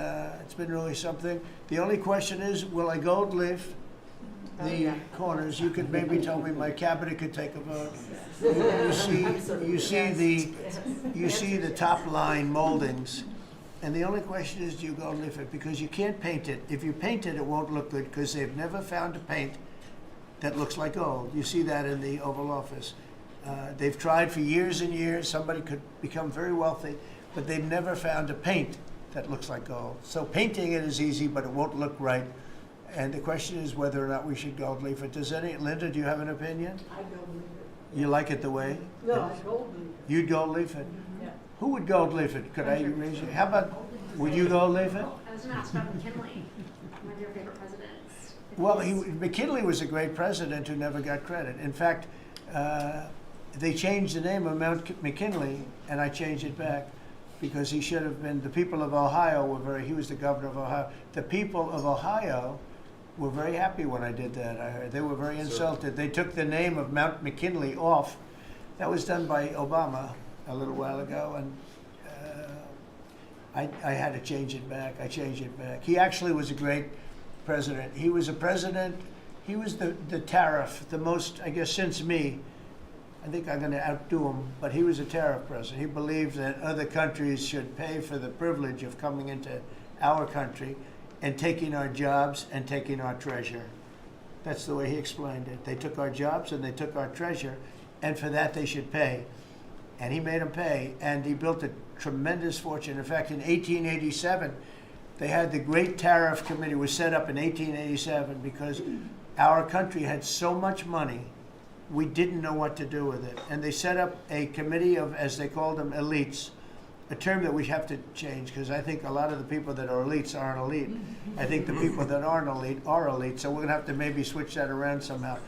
really something. The only question is, will I gold leaf the corners? You could maybe tell me my cabinet could take a vote. You see the top line moldings, and the only question is, do you gold leaf it? Because you can't paint it. If you paint it, it won't look good because they've never found a paint that looks like gold. You see that in the Oval Office. They've tried for years and years. Somebody could become very wealthy, but they've never found a paint that looks like gold. So painting it is easy, but it won't look right. And the question is whether or not we should gold leaf it. Linda, do you have an opinion? I gold leaf it. You like it the way? No, I gold leaf it. You'd gold leaf it? Yeah. Who would gold leaf it? Could I raise you? How about, would you gold leaf it? I was going to ask about McKinley, one of your favorite presidents. Well, McKinley was a great president who never got credit. In fact, they changed the name of Mount McKinley, and I changed it back because he should have been, the people of Ohio he was the governor of Ohio. The people of Ohio were very happy when I did that, I heard. They were very insulted. They took the name of Mount McKinley off. That was done by Obama a little while ago, and I had to change it back. I changed it back. He actually was a great president. He was a president, he was the tariff, the most, I guess, since me. I think I'm going to outdo him, but he was a tariff president. He believed that other countries should pay for the privilege of coming into our country and taking our jobs and taking our treasure. That's the way he explained it. They took our jobs and they took our treasure, and for that they should pay. And he made them pay, and he built a tremendous fortune. In fact, in 1887, they had the Great Tariff Committee was set up in 1887 because our country had so much money, we didn't know what to do with it. And they set up a committee of, as they called them, elites, a term that we have to change because I think a lot of the people that are elites aren't elite. I think the people that aren't elite are elite, so we're going to have to maybe switch that around somehow.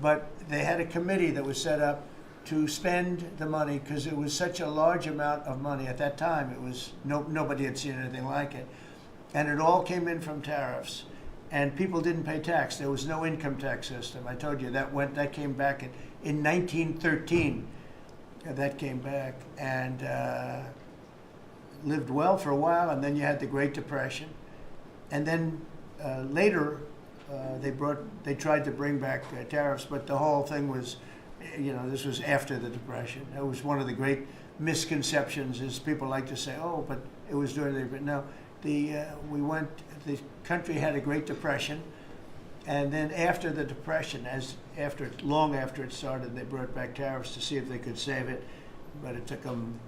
But they had a committee that was set up to spend the money because it was such a large amount of money. At that time, it was nobody had seen anything like it. And it all came in from tariffs. And people didn't pay tax. There was no income tax system. I told you that came back in 1913. That came back and lived well for a while, and then you had the Great Depression. And then later they tried to bring back tariffs, but the whole thing was, this was after the Depression. It was one of the great misconceptions is people like to say, oh, but it was during the, but no, the country had a Great Depression, and then after the Depression, long after it started, they brought back tariffs to see if they could save it, but it took them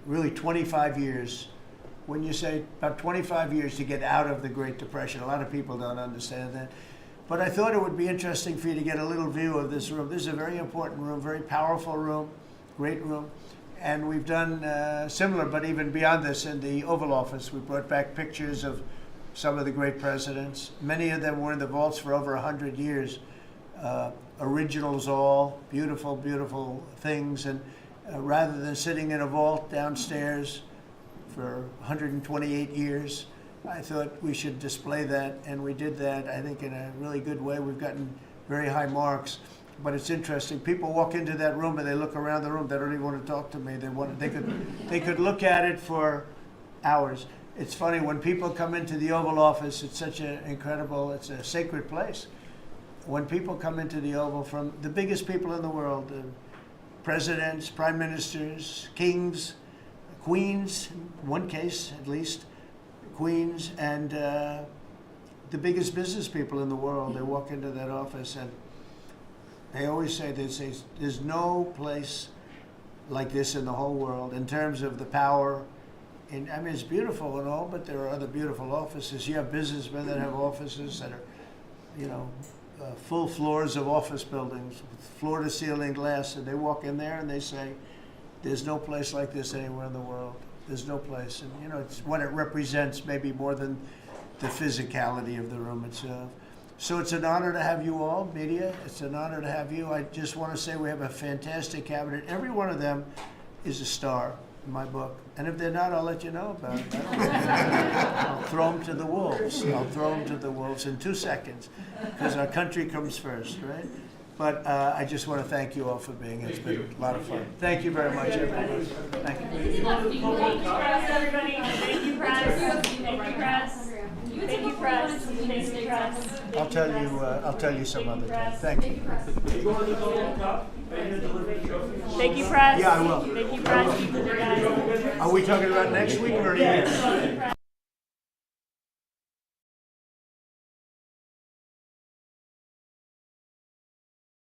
really 25 years. When you say about 25 years to get out of the Great Depression, a lot of people don't understand that. But I thought it would be interesting for you to get a little view of this room. This is a very important room, very powerful room, great room. And we've done similar, but even beyond this, in the Oval Office. We brought back pictures of some of the great presidents. Many of them were in the vaults for over 100 years. Originals all, beautiful, beautiful things. And rather than sitting in a vault downstairs for 128 years, I thought we should display that, and we did that, I think, in a really good way. We've gotten very high marks. but it's interesting. People walk into that room and they look around the room. They don't even want to talk to me. They could look at it for hours. It's funny when people come into the Oval Office. It's such an incredible. It's a sacred place. When people come into the Oval from the biggest people in the world, presidents, prime ministers, kings, queens, in one case at least, queens, and the biggest business people in the world, they walk into that office and they always say, there's no place like this in the whole world in terms of the power. I mean, it's beautiful and all, but there are other beautiful offices. You have businessmen that have offices that are, you know, full floors of office buildings, floor-to-ceiling glass, and they walk in there and they say, there's no place like this anywhere in the world. There's no place. And, you know, it's what it represents maybe more than the physicality of the room itself. So it's an honor to have you all, media. It's an honor to have you. I just want to say we have a fantastic cabinet. Every one of them is a star in my book. And if they're not, I'll let you know about it. I'll throw them to the wolves. I'll throw them to the wolves in 2 seconds because our country comes first, right? But I just want to thank you all for being here. It's been a lot of fun. Thank you very much, everybody. Thank you. Thank you, press, everybody. Thank you, press. Thank you, press. Thank you, press. Thank you, press. I'll tell you some other time. Thank you. Thank you, press. Yeah, I will. Thank you, press. Are we talking about next week or next?